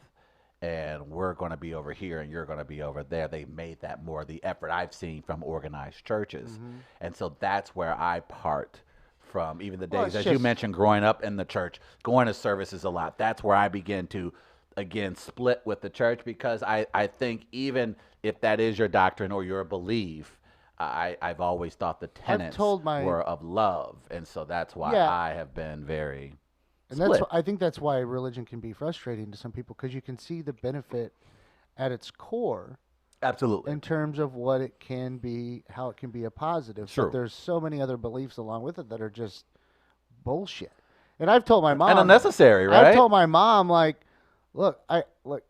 And we're going to be over here and you're going to be over there. They made that more the effort I've seen from organized churches. And so that's where I part from, even the Well, days, it's as you just- mentioned, growing up in the church, going to services a lot. That's where I begin to, again, split with the church because I think even if that is your doctrine or your belief, I've always thought the tenets told my- were of love. And so that's why Yeah. I have been very And split. I think that's why religion can be frustrating to some people because you can see the benefit at its core Absolutely. in terms of what it can be, how it can be a positive. True. But there's so many other beliefs along with it that are just bullshit. And I've told my mom, and unnecessary, right? I've told my mom, like, look,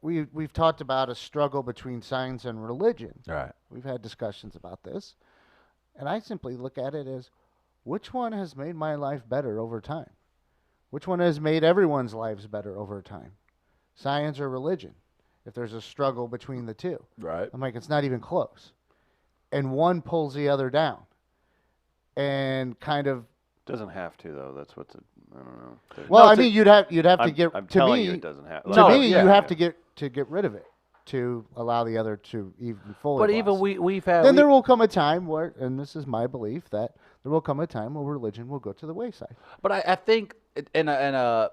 we've talked about a struggle between science and religion. Right. We've had discussions about this, and I simply look at it as, which one has made my life better over time? Which one has made everyone's lives better over time? Science or religion? If there's a struggle between the two. Right. I'm like, it's not even close. And one pulls the other down. And kind of, Doesn't have to though. That's what's. I don't know. well, No, I to- mean, you'd have to I'm, get, I'm to telling me, you, it doesn't have. to No, me, yeah, you have yeah. to get rid of it to allow the other to even fully But even blossom. we've had. Then there will come a time where, and this is my belief, that there will come a time where religion will go to the wayside. But I think in a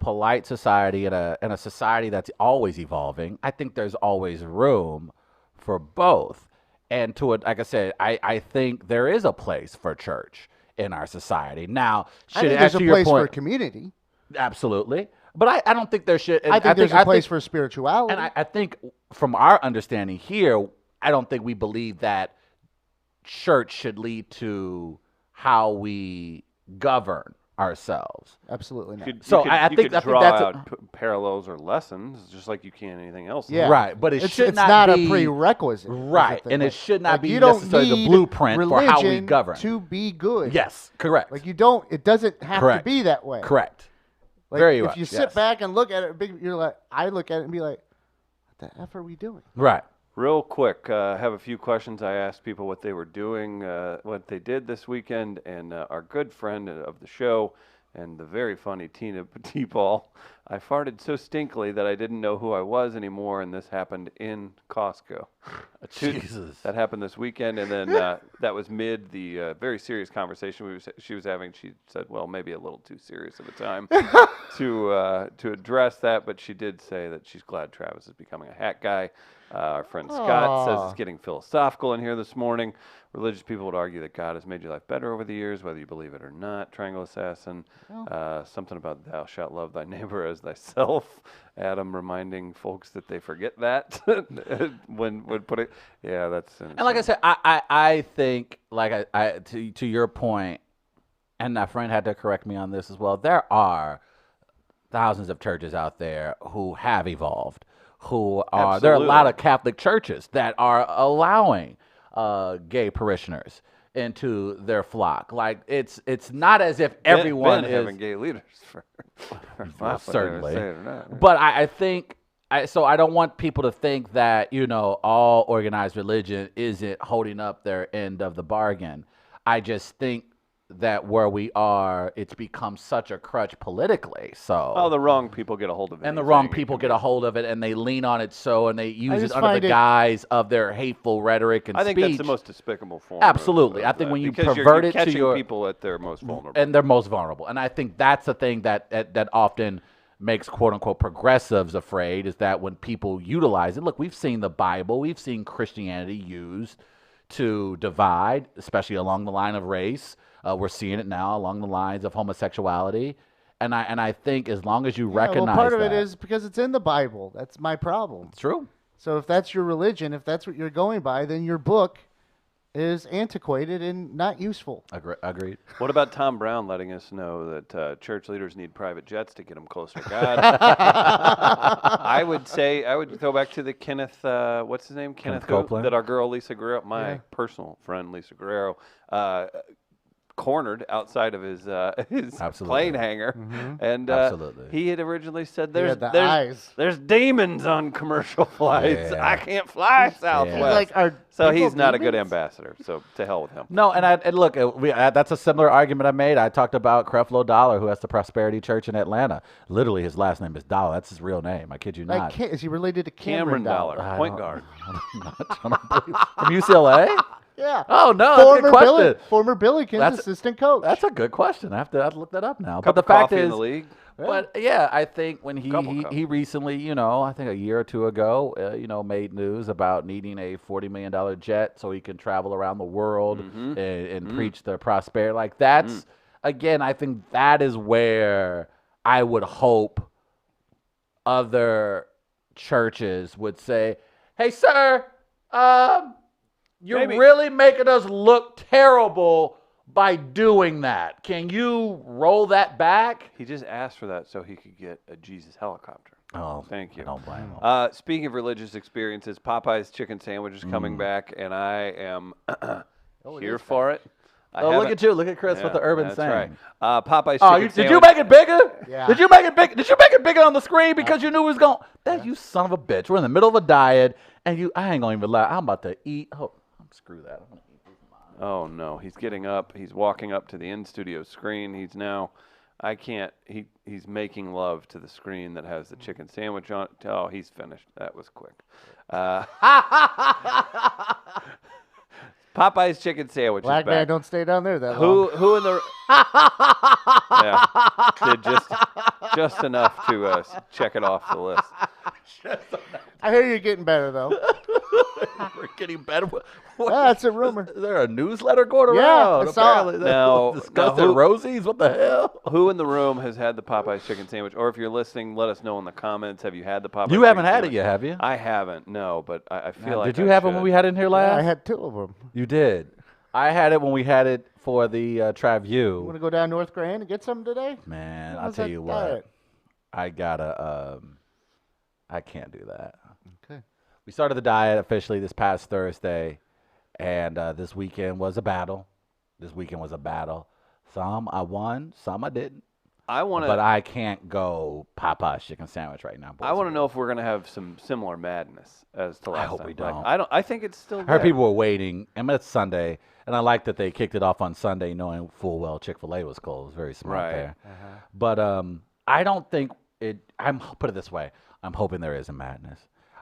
polite society, in a society that's always evolving, I think there's always room for both. And to it, like I said, I think there is a place for church in our society. Now, I should think it, there's to a your place for point, community. absolutely. But I don't think there should. And I think there's a place think, for spirituality. And I think from our understanding here, I don't think we believe that church should lead to how we govern ourselves. Absolutely not. So I think draw that's out parallels or lessons just like you can anything else. Yeah. Right, but it it's should it's not not be a prerequisite. is the right, thing. and Like- it should not like, be you don't necessarily the need blueprint for how we religion govern. to be good. Yes, correct. Like you don't. It doesn't have Correct. to be that way. Correct. Like, Very if much, you sit yes. back and look at it, you're like, I look at it and be like, what the f are we doing? Right. Real quick, I have a few questions. I asked people what they were doing, what they did this weekend, and our good friend of the show and the very funny Tina Petitball I farted so stinkily that I didn't know who I was anymore, and this happened in Costco. Jesus. That happened this weekend, and then that was mid the very serious conversation she was having. She said, well, maybe a little too serious of a time to address that, but she did say that she's glad Travis is becoming a hat guy. Our friend Scott says it's getting philosophical in here this morning. Religious people would argue that God has made your life better over the years, whether you believe it or not. Triangle Assassin. Something about thou shalt love thy neighbor as thyself. Adam reminding folks that they forget that when put it. Yeah, that's. And like I said, I think, like to your point, and my friend had to correct me on this as well. There are thousands of churches out there who have evolved. There are a lot of Catholic churches that are allowing gay parishioners into their flock. Like it's not as if everyone is having gay leaders for well, certainly. Say it or not. But I think so. I don't want people to think that all organized religion isn't holding up their end of the bargain. I just think that where we are, it's become such a crutch politically. So the wrong people get a hold of it. And the wrong people get a hold of it, and they lean on it and they use it just under find the it- guise of their hateful rhetoric and I think speech. that's the most despicable form. Absolutely. of I think that, when you because pervert you're it to catching your people at their most vulnerable. and they're most vulnerable. And I think that's the thing that often makes quote unquote progressives afraid, is that when people utilize it. Look, we've seen the Bible, we've seen Christianity used to divide, especially along the line of race. We're seeing it now along the lines of homosexuality. And I think as long as you recognize well, part of that, it is because it's in the Bible. That's my problem. it's true. So if that's your religion, if that's what you're going by, then your book is antiquated and not useful. Agreed. What about Tom Brown letting us know that church leaders need private jets to get them closer to God? I would throw back to the Kenneth, what's his name? Kenneth who- Copeland? that our girl Lisa Guerrero, my Yeah. personal friend Lisa Guerrero, cornered outside of his Absolutely. plane hangar, and Absolutely. he had originally said, He had the "There's eyes. there's demons on commercial flights. Yeah. I can't fly Southwest." Like, are So people he's not a good demons? ambassador. So to hell with him. No, and look, that's a similar argument I made. I talked about Creflo Dollar, who has the Prosperity Church in Atlanta. Literally, his last name is Dollar. That's his real name. I kid you Like, not. is he related to Cameron Dollar, I point don't- guard. From UCLA? Yeah. Oh no, that's a good question. Former Billikens That's- assistant coach. That's a good question. I have to look that up now. Cup But of the fact coffee in is, the league. but yeah, I think when Couple cups. he recently, I think a year or two ago, made news about needing a $40 million jet so he can travel around the world and preach the prosperity. Like that's again, I think that is where I would hope other churches would say, "Hey, sir, you're Maybe. really making us look terrible by doing that. Can you roll that back?" He just asked for that so he could get a Jesus helicopter. Oh, Thank you. I don't blame him. Speaking of religious experiences, Popeye's chicken sandwich is coming back, and I am here for it. I Oh, look haven't- at you. Look at Chris with the urban that's saying. right. Popeye's Oh, chicken did you sandwich. make it bigger? Yeah. Did you make it big? Did you make it bigger on the screen because you knew it was going? That you son of a bitch. We're in the middle of a diet, and I ain't gonna even lie. I'm about to eat. Oh, screw that. I'm gonna eat this mine. Oh no, he's getting up. He's walking up to the in-studio screen. He's now, I can't. He's making love to the screen that has the chicken sandwich on it. Oh, he's finished. That was quick. Popeye's chicken sandwich Black is back. man don't stay down there that long. Who in the yeah did just enough to check it off the list. I hear you're getting better though. We're getting better. That's a rumor. Is there a newsletter going Yeah, around? I saw it. Apparently, Now- discussed now at who- Rosie's. What the hell? Who in the room has had the Popeye's chicken sandwich? Or if you're listening, let us know in the comments. Have you had the Popeye's? You haven't chicken had it sandwich? yet, have you? I haven't. No, but I feel like Did you I have it when should. we had it in here last? Yeah, I had two of them. You did. I had it when we had it for the You want Traview. to go down North Grand and get some today? Man, I'll How's tell that you what. diet? I gotta. I can't do that. Okay. We started the diet officially this past Thursday, and this weekend was a battle. Some I won, some I didn't. I want But to. I can't go Popeye's chicken sandwich right now. I want to know if we're gonna have some similar madness as to last hope time. we Like, don't. I don't. I think it's still. I heard there. people were waiting. I mean, it's Sunday, and I like that they kicked it off on Sunday, knowing full well Chick-fil-A was closed. Very smart Right. there. But I don't think I'm put it this way. I'm hoping there is a madness.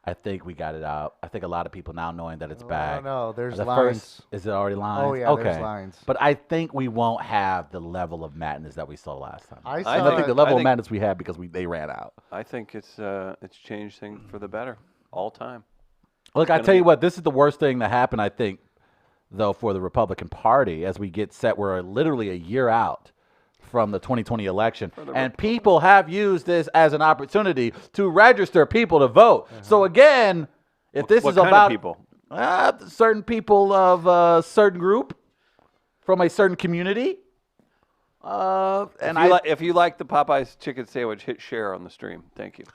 I think we got it out. I think a lot of people now knowing that it's back. No, there's the lines. First, is it already lines? Oh, yeah, okay. there's lines. But I think we won't have the level of madness that we saw last time. I I saw think it- the level I of think- madness we had because they ran out. I think it's changed things for the better all time. Look, I gonna tell you be- what, this is the worst thing that happened, I think, though, for the Republican Party as we get set. We're literally a year out from the 2020 election. And people have used this as an opportunity to register people to vote. So, again, if this what is kind about of people? certain people of a certain group from a certain community, and If you like the Popeyes chicken sandwich, hit share on the stream. Thank you.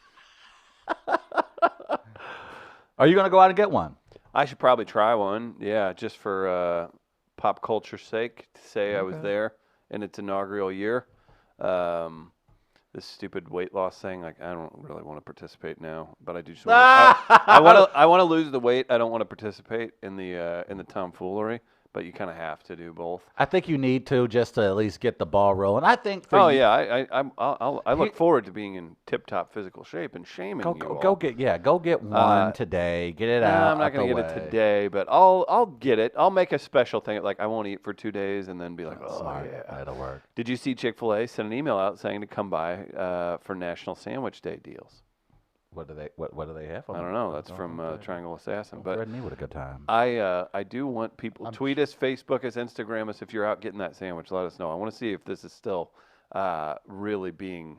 are you going to go out and get one? I should probably try one. Yeah, just for pop culture's sake, to say I was there in its inaugural year. This stupid weight loss thing, like I don't really want to participate now, but I do just want I want to lose the weight. I don't want to participate in the tomfoolery, but you kind of have to do both. I think you need to just to at least get the ball rolling. I think for Oh you, yeah, I look forward to being in tip-top physical shape and shaming you all. go get one today. Get it No, out. I'm not going to get it today, but I'll get it. I'll make a special thing. Like I won't eat for 2 days and then be like, oh Smart. yeah. That'll work. Did you see Chick-fil-A send an email out saying to come by for National Sandwich Day deals? What do they have? I don't know. That's from Triangle Assassin. But Threaten me with a good time. I do want people tweet us, Facebook us, Instagram us if you're out getting that sandwich. Let us know. I want to see if this is still really being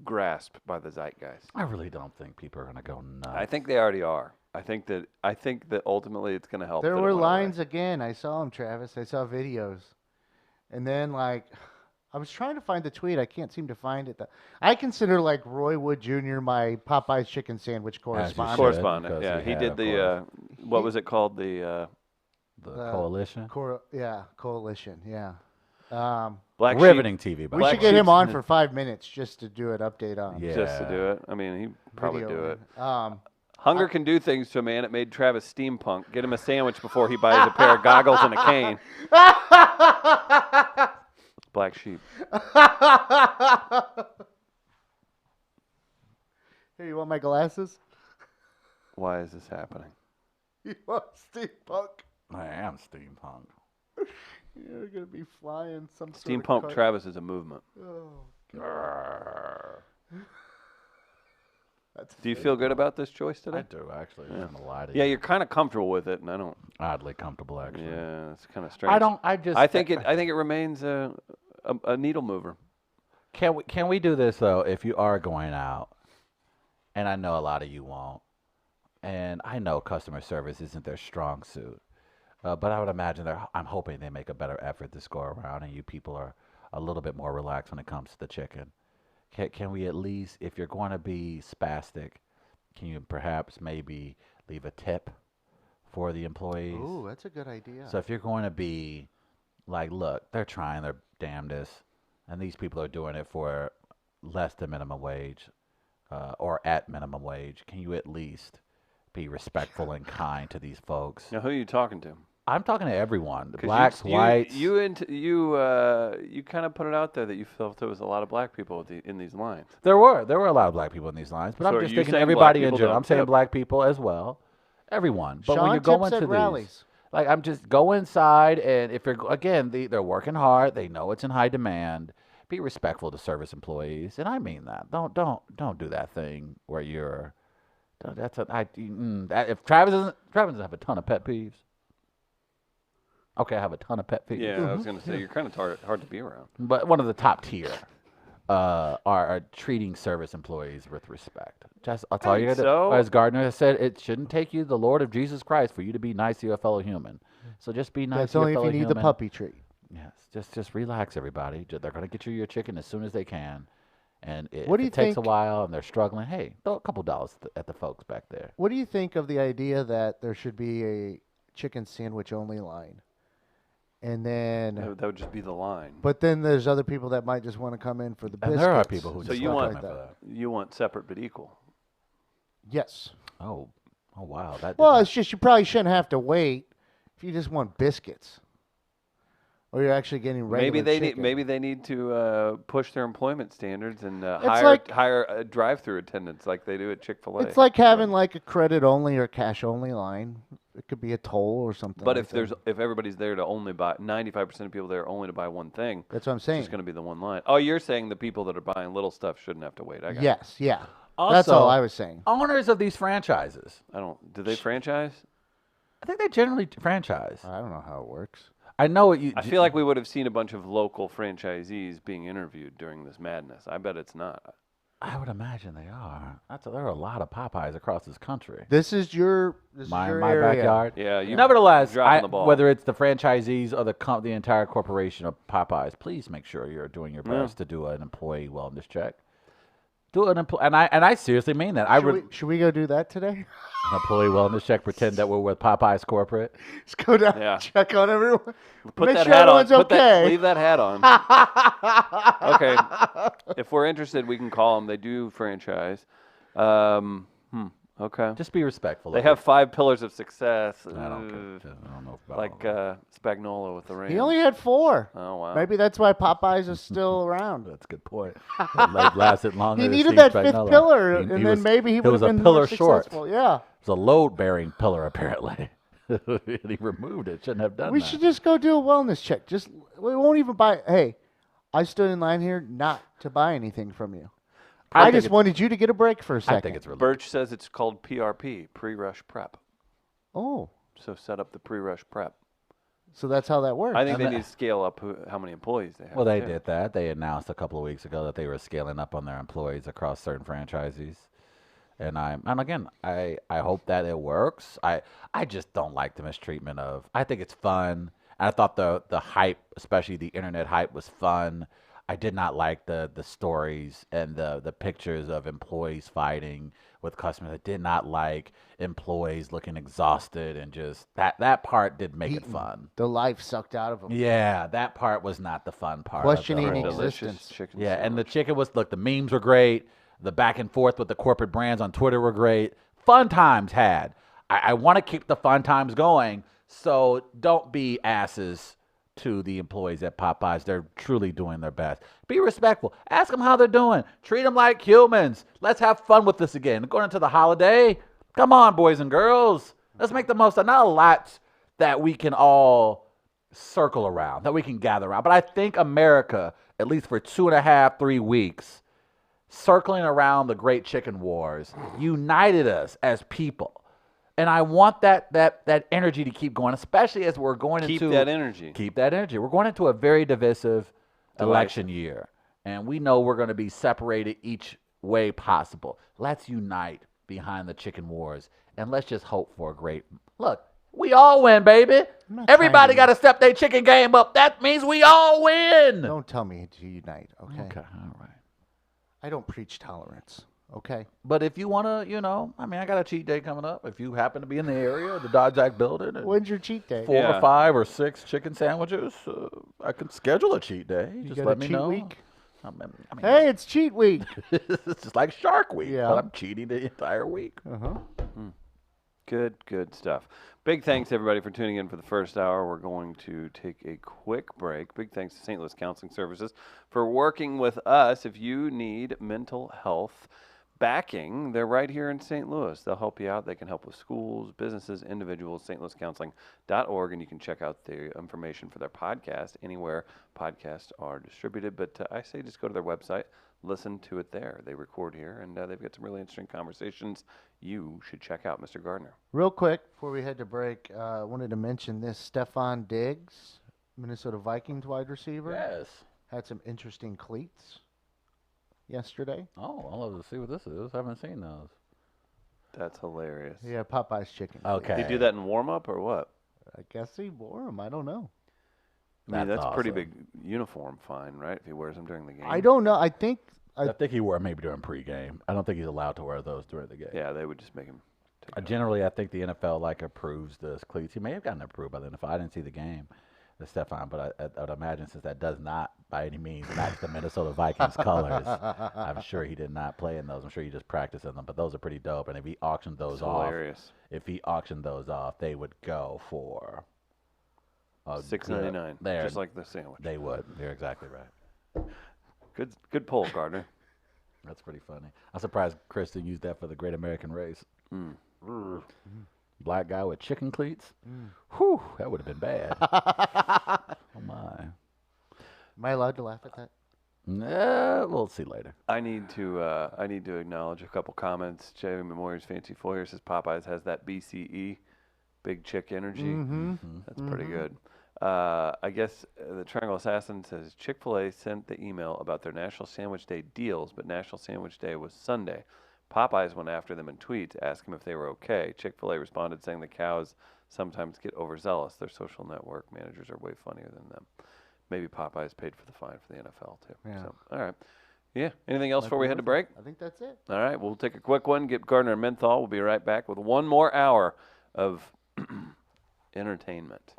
grasped by the zeitgeist. I really don't think people are going to go nuts. I think they already are. I think that ultimately it's going to help. There that it were went away. lines again. I saw them, Travis. I saw videos. And then, like, I was trying to find the tweet. I can't seem to find it. I consider, like, Roy Wood Jr. my Popeye's chicken sandwich correspondent. Correspondent. because Yeah, he he had, did of the what was it called? The the coalition. Coalition, yeah. Black Sheep. Riveting TV, by We the Black should get him Sheep's on in for 5 minutes just to do an update on Yeah. just to do it. I mean, he'd probably video, do it. man. Hunger can do things to a man. It made Travis steampunk. Get him a sandwich before he buys a pair of goggles and a cane. Black Sheep. Here, you want my glasses? Why is this happening? You want steampunk? I am steampunk. You're gonna be flying some sort of Steampunk kite. Travis is a movement. Oh, that's Do you feel good about this choice I today? do actually. I'm gonna lie to Yeah, you. you're kind of comfortable with it, and I don't. Oddly comfortable actually. Yeah, it's kind of strange. I don't. I just. I think it remains a needle mover. Can we do this though? If you are going out, and I know a lot of you won't, and I know customer service isn't their strong suit, but I would imagine I'm hoping they make a better effort this go around, and you people are a little bit more relaxed when it comes to the chicken. Can we at least, if you're going to be spastic, can you perhaps maybe leave a tip for the employees? Ooh, that's a good idea. So if you're going to be like, look, they're trying their damnedest, and these people are doing it for less than minimum wage or at minimum wage, can you at least be respectful and kind to these folks? Now, who are you talking to? I'm talking to everyone, the 'Cause blacks, whites. You kind of put it out there that you felt there was a lot of black people in these lines. There were a lot of black people in these lines, but So I'm are just you thinking saying everybody black in people general. don't I'm saying tip? black people as well, everyone. But when Sean you're going tips to at these, rallies. like I'm just go inside, and if you're again, they're working hard. They know it's in high demand. Be respectful to service employees, and I mean that. Don't do that thing where you're. That's if Travis doesn't have a ton of pet peeves. Okay, I have a ton of pet peeves. Yeah, I was gonna say you're kind of hard to be around. But one of the top tier are treating service employees with respect. That's all you got to so. do. As Gardner has said, it shouldn't take you the Lord of Jesus Christ for you to be nice to your fellow human. So just be nice That's to your only if fellow you need human. the puppy treat. Yes, just relax, everybody. They're going to get you your chicken as soon as they can. And What do if you it takes a think- while and they're struggling, hey, throw a couple dollars at the folks back there. What do you think of the idea that there should be a chicken sandwich only line? And then, That would just be the line. but then there's other people that might just want to come in for the And biscuits. there are people who So just you love want coming for that. you want separate but equal. Yes. Oh wow. That Well, it's just you probably shouldn't have to wait if you just want biscuits. Or you're actually getting regular Maybe they chicken. maybe they need to push their employment standards and like- hire drive-through attendants like they do at Chick-fil-A. It's like having like a credit only or cash only line. It could be a toll or something. But like if everybody's there to only buy 95% of people there only to buy one thing, that's what I'm it's saying. just going to be the one line. Oh, you're saying the people that are buying little stuff shouldn't have to wait. I got it. Yes, yeah. Also, That's all I was saying. owners of these franchises, I don't. Do they franchise? I think they generally franchise. I don't know how it works. I know what you. I feel like we would have seen a bunch of local franchisees being interviewed during this madness. I bet it's not. I would imagine they are. There are a lot of Popeyes across this country. This is your My area. backyard. Yeah, you. Nevertheless, dropping the ball. whether it's the franchisees or the entire corporation of Popeyes, please make sure you're doing your best to do an employee wellness check. Do an and I seriously mean that. Should we go do that today? An employee wellness check. Pretend that we're with Popeyes corporate. Let's go down Yeah. and check on everyone. Put Make that sure hat on. everyone's okay. Leave that hat on. Okay. If we're interested, we can call them. They do franchise. Okay. Just be respectful. They of have it. 5 pillars of success. I don't care. I don't know about Like all that. Spagnola with the Rams. He only had 4. Oh wow. Maybe that's why Popeyes is still around. That's a good point. That leg lasted longer. He than needed Steve that 5th Spagnuolo. pillar, He and then was- maybe he it would was have a been pillar more short. successful. Yeah. It was a load-bearing pillar, apparently. And he removed it. Shouldn't have done We that. should just go do a wellness check. We won't even buy. Hey, I stood in line here not to buy anything from you. I think just it's- wanted you to get a break for a second. I think it's really. Birch says it's called PRP, pre-rush prep. Oh, So set up the pre-rush prep. so that's how that works. I think And they that- need to scale up how many employees they have. Well, they too. did that. They announced a couple of weeks ago that they were scaling up on their employees across certain franchises. And again, I hope that it works. I just don't like the mistreatment of. I think it's fun. And I thought the hype, especially the internet hype, was fun. I did not like the stories and the pictures of employees fighting with customers. I did not like employees looking exhausted and just that part did make it Eaten. fun. The life sucked out of him. Yeah, that part was not the fun part. of the Questioning whole- Delicious existence. chicken Yeah, and the sandwich. chicken was the memes were great. The back and forth with the corporate brands on Twitter were great. Fun times had. I want to keep the fun times going. So don't be asses to the employees at Popeyes. They're truly doing their best. Be respectful. Ask them how they're doing. Treat them like humans. Let's have fun with this again. Going into the holiday. Come on, boys and girls. Let's make the most of not a lot that we can all circle around, that we can gather around. But I think America, at least for 2.5, 3 weeks, circling around the great chicken wars, united us as people. And I want that energy to keep going, especially as we're going Keep into that energy. Keep that energy. We're going into a very divisive election year, and we know we're going to be separated each way possible. Let's unite behind the chicken wars, and let's just hope for a great look. We all win, baby. not Everybody trying got to step their chicken game up. That means we all win. Don't tell me to unite, okay? Okay, all right. I don't preach tolerance, okay? But if you want to, I got a cheat day coming up. If you happen to be in the area, the Dodge Act building, and When's your cheat day? 4 Yeah. or 5 or 6 chicken sandwiches, I can schedule a cheat day. You Just got let a me cheat know. week? Hey, Hey, it's cheat week. it's just like Shark Week, Yeah. but I'm cheating the entire week. Uh-huh. Good stuff. Big thanks, everybody, for tuning in for the first hour. We're going to take a quick break. Big thanks to St. Louis Counseling Services for working with us. If you need mental health backing, they're right here in St. Louis. They'll help you out. They can help with schools, businesses, individuals, stlouiscounseling.org, and you can check out the information for their podcast anywhere podcasts are distributed. But I say just go to their website, listen to it there. They record here, and they've got some really interesting conversations you should check out, Mr. Gardner. Real quick, before we head to break, I wanted to mention this. Stefan Diggs, Minnesota Vikings wide receiver, Yes. had some interesting cleats yesterday. Oh, I'll love to see what this is. I haven't seen those. That's hilarious. Yeah, Popeye's chicken. Okay. Did he do that in warm-up or what? I guess he wore them. I don't know. I mean, That's that's a pretty awesome. big uniform fine, right? If he wears them during the game. I don't know. I think I think he wore it maybe during pregame. I don't think he's allowed to wear those during the game. Yeah, they would just make him take it off. Generally, I think the NFL approves the cleats. He may have gotten approved by the NFL. I didn't see the game, the Stefan, but I would imagine since that does not by any means match the Minnesota Vikings colors, I'm sure he did not play in those. I'm sure he just practiced in them. But those are pretty dope. And if he auctioned those It's off, hilarious. they would go for $6.99, There, just like the sandwich. they would. You're exactly right. Good pull, Gardner. That's pretty funny. I'm surprised Chris didn't use that for the Great American Race. Mm. Black guy with chicken cleats. Mm. Whew, that would have been bad. Oh my. Am I allowed to laugh at that? Nah, we'll see later. I need to acknowledge a couple comments. Jamie Memorial's Fancy Foyer says Popeyes has that BCE, Big Chick Energy. Mm-hmm. That's pretty good. I guess the Triangle Assassin says Chick-fil-A sent the email about their National Sandwich Day deals, but National Sandwich Day was Sunday. Popeyes went after them in tweets, asking if they were okay. Chick-fil-A responded saying the cows sometimes get overzealous. Their social network managers are way funnier than them. Maybe Popeyes paid for the fine for the NFL too. Yeah. So, all right. Yeah. Anything else before we head to break? I think that's it. All right. We'll take a quick one. Get Gardner and Menthol. We'll be right back with one more hour of entertainment.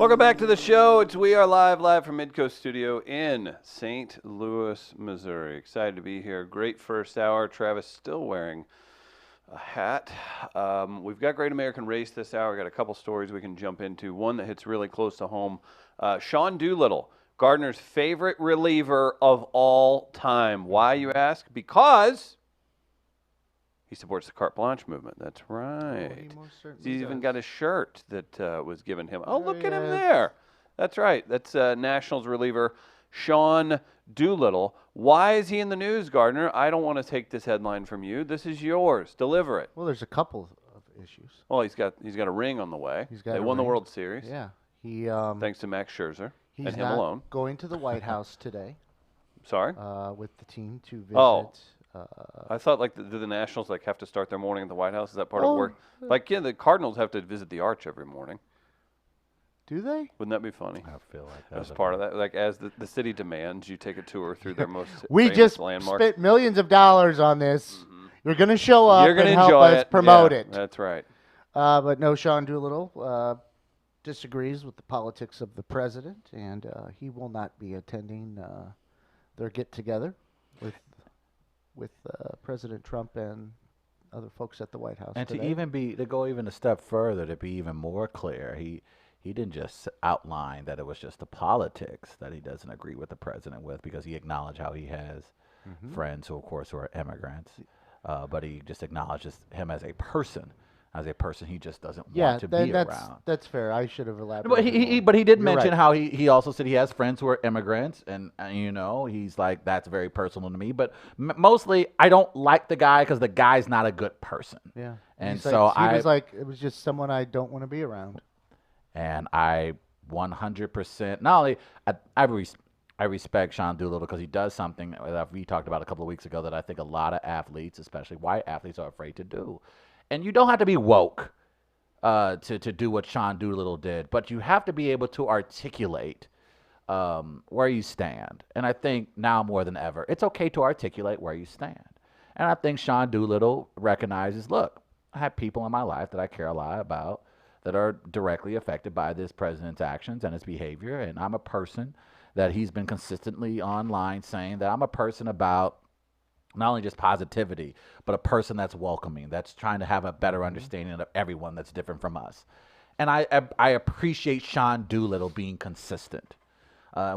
Welcome back to the show. It's We Are live from Midcoast Studio in St. Louis, Missouri. Excited to be here. Great first hour. Travis still wearing a hat. We've got Great American Race this hour. We've got a couple stories we can jump into. One that hits really close to home. Sean Doolittle, Gardner's favorite reliever of all time. Why, you ask? Because he supports the carte blanche movement. That's right. He's even got a shirt that was given him. Oh, look at him there. That's right. That's Nationals reliever Sean Doolittle. Why is he in the news, Gardner? I don't want to take this headline from you. This is yours. Deliver it. Well, there's a couple of issues. Well, he's got a ring on the way. They won the World Series. Yeah. Thanks to Max Scherzer he's and him not alone. going to the White House today. Sorry? With the team to visit. Oh. I thought, do the Nationals have to start their morning at the White House? Is that part of work? The Cardinals have to visit the Arch every morning. Do they? Wouldn't that be funny? I feel like that's part of that. As the city demands, you take a tour through their most we famous just landmark. Spent millions of dollars on this. Mm-hmm. You're going to show up You're gonna and help us promote it. That's right. But no, Sean Doolittle disagrees with the politics of the president, and he will not be attending their get-together with President Trump and other folks at the White House And today. to go even a step further, to be even more clear, he didn't just outline that it was just the politics that he doesn't agree with the president with, because he acknowledged how he has friends who, of course, are immigrants, but he just acknowledges him as a person. As a person, he just doesn't want to be around. That's fair. I should have elaborated. But he did You're mention right. how he also said he has friends who are immigrants, and he's like, that's very personal to me. But mostly, I don't like the guy because the guy's not a good person. Yeah. And He's so he was like, it was just someone I don't want to be around. And I 100%, not only, I respect Sean Doolittle because he does something that we talked about a couple of weeks ago that I think a lot of athletes, especially white athletes, are afraid to do. And you don't have to be woke to do what Sean Doolittle did, but you have to be able to articulate where you stand. And I think now more than ever, it's okay to articulate where you stand. And I think Sean Doolittle recognizes, look, I have people in my life that I care a lot about that are directly affected by this president's actions and his behavior. And I'm a person that he's been consistently online saying that I'm a person about not only just positivity, but a person that's welcoming, that's trying to have a better understanding of everyone that's different from us. And I appreciate Sean Doolittle being consistent.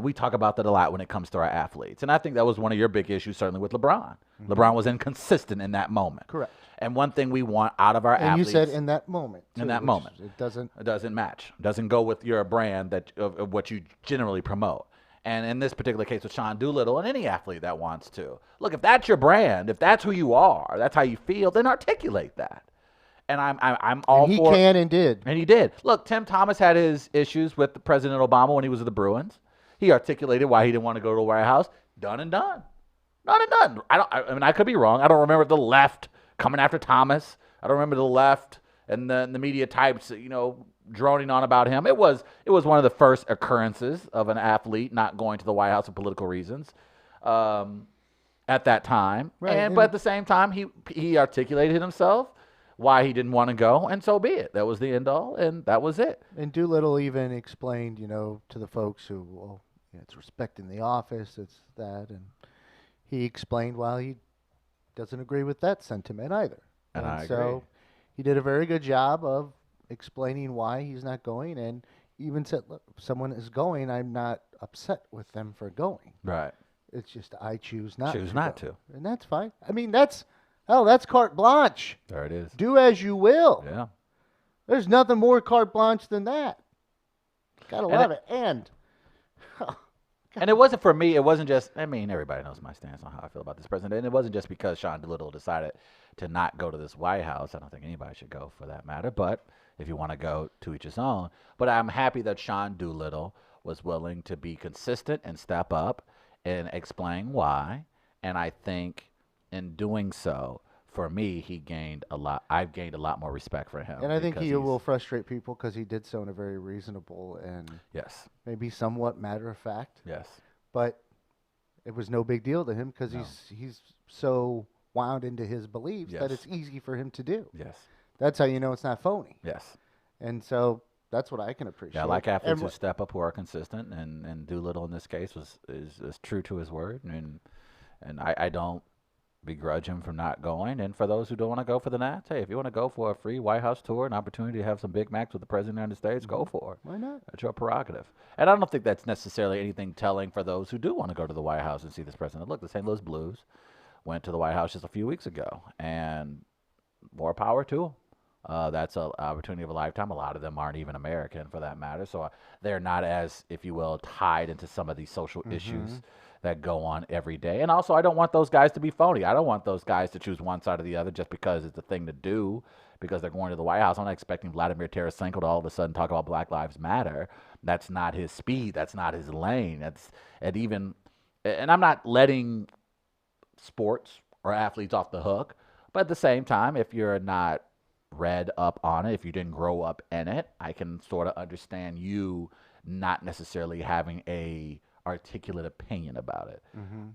We talk about that a lot when it comes to our athletes. And I think that was one of your big issues, certainly with LeBron. LeBron was inconsistent in that moment. Correct. And one thing we want out of our athletes. And you said in that moment. In that moment. It doesn't match. It doesn't go with your brand of what you generally promote. And in this particular case with Sean Doolittle and any athlete that wants to. Look, if that's your brand, if that's who you are, that's how you feel, then articulate that. And I'm all and for it. He can and did. And he did. Look, Tim Thomas had his issues with President Obama when he was with the Bruins. He articulated why he didn't want to go to the White House. Done and done. Done and done. I could be wrong. I don't remember the left coming after Thomas. I don't remember the left and the media types, droning on about him. It was one of the first occurrences of an athlete not going to the White House for political reasons at that time. Right. But at the same time, he articulated himself why he didn't want to go, and so be it. That was the end all, and that was it. And Doolittle even explained, to the folks who, it's respecting the office, it's that, and he explained why he doesn't agree with that sentiment either. And I so agree. He did a very good job of explaining why he's not going, and even said, look, if someone is going, I'm not upset with them for going. Right. It's just I choose not to. And that's fine. I mean, that's carte blanche. There it is. Do as you will. Yeah. There's nothing more carte blanche than that. Gotta love it. And it wasn't for me. It wasn't just, everybody knows my stance on how I feel about this president. And it wasn't just because Sean Doolittle decided to not go to this White House. I don't think anybody should go for that matter. But if you want to go, to each his own. But I'm happy that Sean Doolittle was willing to be consistent and step up and explain why. And I think in doing so, for me, he gained a lot. I've gained a lot more respect for him. And I think he will frustrate people because he did so in a very reasonable and yes, maybe somewhat matter of fact. Yes. But it was no big deal to him because he's so wound into his beliefs that it's easy for him to do. Yes. That's how you know it's not phony. Yes. And so That's what I can appreciate. Yeah, I like athletes And who step up, who are consistent, and Doolittle in this case is true to his word, and I don't begrudge him from not going. And for those who don't want to go for the Nats, hey, if you want to go for a free White House tour, an opportunity to have some Big Macs with the President of the United States, go for it. why not? That's your prerogative. And I don't think that's necessarily anything telling for those who do want to go to the White House and see this president. Look, the St. Louis Blues went to the White House just a few weeks ago, and more power to them. That's an opportunity of a lifetime. A lot of them aren't even American, for that matter, so they're not as, if you will, tied into some of these social issues that go on every day. And also, I don't want those guys to be phony. I don't want those guys to choose one side or the other just because it's the thing to do, because they're going to the White House. I'm not expecting Vladimir Tarasenko to all of a sudden talk about Black Lives Matter. That's not his speed. That's not his lane. And I'm not letting sports or athletes off the hook. But at the same time, if you're not read up on it, if you didn't grow up in it, I can sort of understand you not necessarily having a articulate opinion about it.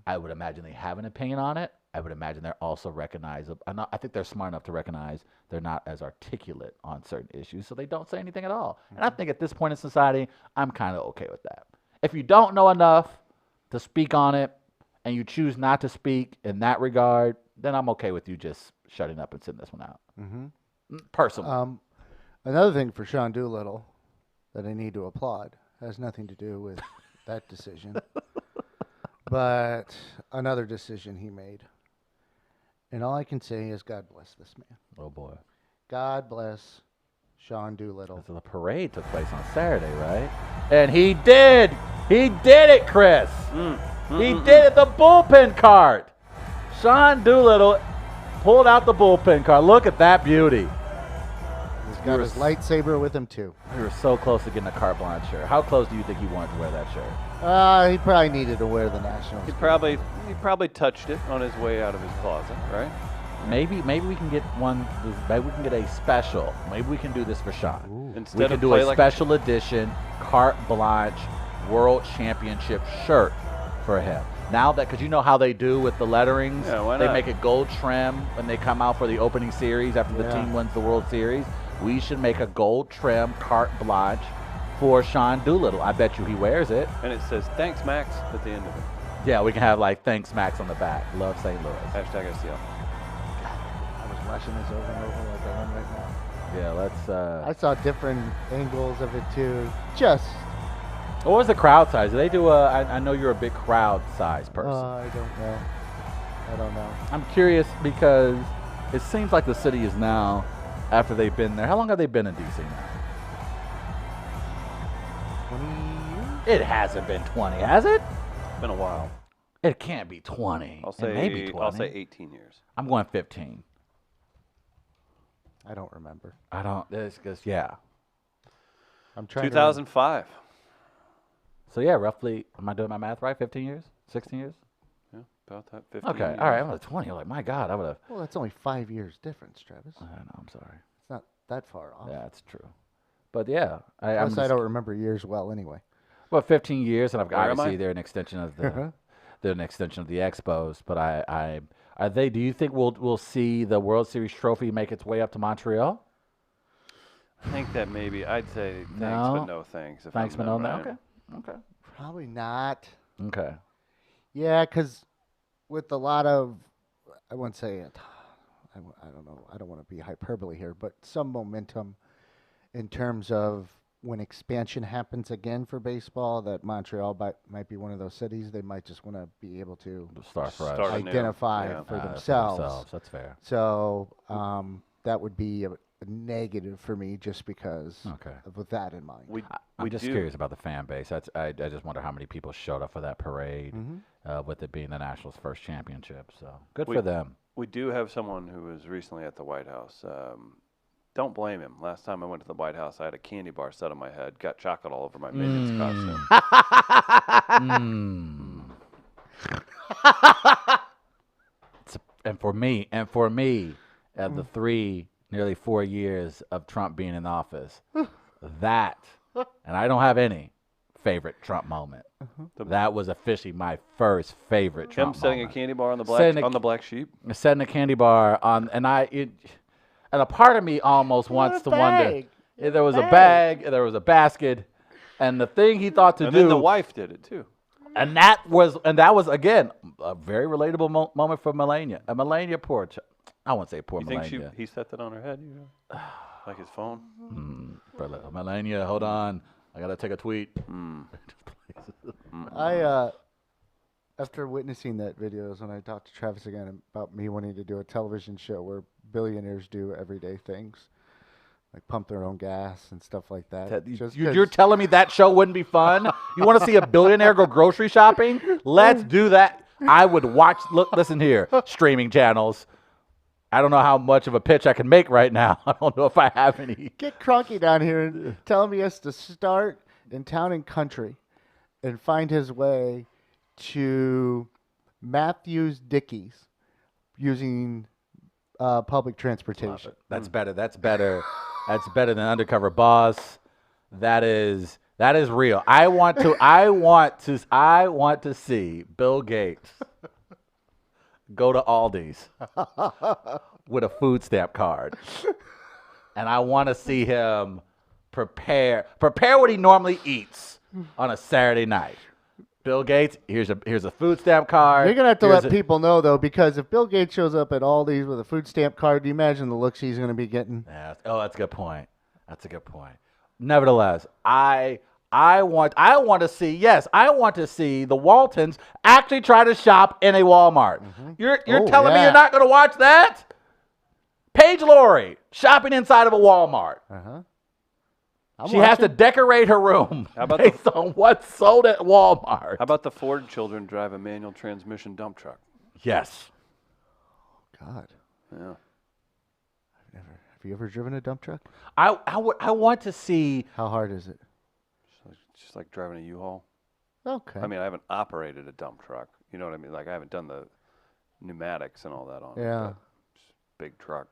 I would imagine they have an opinion on it. I would imagine they're also recognizable. I think they're smart enough to recognize they're not as articulate on certain issues, so they don't say anything at all. And I think at this point in society, I'm kind of okay with that. If you don't know enough to speak on it and you choose not to speak in that regard, then I'm okay with you just shutting up and sitting this one out. Personally. Another thing for Sean Doolittle that I need to applaud has nothing to do with that decision, but another decision he made. And all I can say is God bless this man. Oh, boy. God bless Sean Doolittle. So the parade took place on Saturday, right? And he did it, Chris. He did it, the bullpen cart. Sean Doolittle pulled out the bullpen cart. Look at that beauty. He's got his lightsaber with him, too. We were so close to getting a carte blanche shirt. How close do you think he wanted to wear that shirt? He probably needed to wear the Nationals. He probably touched it on his way out of his closet, right? Maybe we can get one. Maybe we can get a special. Maybe we can do this for Sean. We Instead can of do play a like special edition carte blanche World Championship shirt for him. Now that, because you know how they do with the letterings, Yeah, why they not? make it gold trim when they come out for the opening series after the Yeah. team wins the World Series. We should make a gold trim carte blanche for Sean Doolittle. I bet you he wears it. and it says "Thanks, Max" at the end of it. Yeah, we can have like "Thanks, Max" on the back. Love St. Louis. Hashtag STL. I was watching this over and over like I am right now. Yeah, let's. I saw different angles of it, too. Just, What was the crowd size? Do they do a? I know you're a big crowd size person. I don't know. I'm curious because it seems like the city is now, after they've been there. How long have they been in DC now? 20 years? It hasn't been 20, has it? It's been a while. It can't be 20. I'll It say may be 20. I'll say 18 years. I'm going 15. I don't remember. I don't. It's because yeah. I'm trying 2005. So yeah, roughly. Am I doing my math right? 15 years? 16 years? Yeah, about that. 15 Okay. years. All right. I'm at 20. I'm like, my God, I would have. Well, that's only 5 years difference, Travis. I don't know. I'm sorry. It's not that far off. Yeah, that's true. But yeah, I'm Plus, I just, don't remember years well anyway. well, 15 years, and I've Where am obviously I? they're an extension of the they're an extension of the Expos. But I are they? Do you think we'll see the World Series trophy make its way up to Montreal? I think that maybe I'd say thanks, No. but no thanks. If Thanks, I'm but no. them, No. right? Okay. Probably not. Okay. Yeah, because with a lot of, I wouldn't say it. I don't know. I don't want to be hyperbole here, but some momentum in terms of when expansion happens again for baseball, that Montreal might be one of those cities. They might just want to be able to Start fresh. Start anew. identify Yeah. for For themselves. That's fair. So that would be a negative for me just because Okay. with that in mind. I'm We just do- curious about the fan base. I just wonder how many people showed up for that parade, Mm-hmm. with it being the Nationals' first championship. So good We- for them. We do have someone who was recently at the White House. Don't blame him. Last time I went to the White House, I had a candy bar set on my head, got chocolate all over my Minions costume. And for me, the nearly 4 years of Trump being in office, that, and I don't have any favorite Trump moment. That was officially my first favorite Him Trump setting moment. a candy bar on the Setting a- black sheep. Setting a candy bar on, and a part of me almost wants to wonder. There was a bag, there was a basket, and the thing he thought to And do. then the wife did it too. And that was again a very relatable moment for Melania. And Melania, I won't say poor You think Melania. he set that on her head? Like his phone? Melania, hold on, I gotta take a tweet. After witnessing that video is when I talked to Travis again about me wanting to do a television show where billionaires do everyday things, like pump their own gas and stuff like that. You're telling me that show wouldn't be fun? You want to see a billionaire go grocery shopping? Let's do that. I would watch. Look, listen here, streaming channels. I don't know how much of a pitch I can make right now. I don't know if I have any. Get Cronky down here and tell him he has to start in Town and Country and find his way to Matthews Dickies using public transportation. That's better. That's better. That's better than Undercover Boss. That is real. I want to see Bill Gates go to Aldi's with a food stamp card. And I want to see him prepare what he normally eats on a Saturday night. Bill Gates, here's a food stamp card. You're gonna have to let people know though, because if Bill Gates shows up at Aldi's with a food stamp card, do you imagine the looks he's gonna be getting? Yeah, that's a good point. That's a good point. Nevertheless, I want to see the Waltons actually try to shop in a Walmart. Mm-hmm. You're telling me you're not going to watch that? Paige Laurie shopping inside of a Walmart. She has to decorate her room based on what's sold at Walmart. How about the Ford children drive a manual transmission dump truck? Yes. God. Yeah. Have you ever driven a dump truck? I want to see. How hard is it? Just like driving a U-Haul. Okay. I mean, I haven't operated a dump truck. You know what I mean? Like, I haven't done the pneumatics and all that on it. Yeah. But it's a big truck.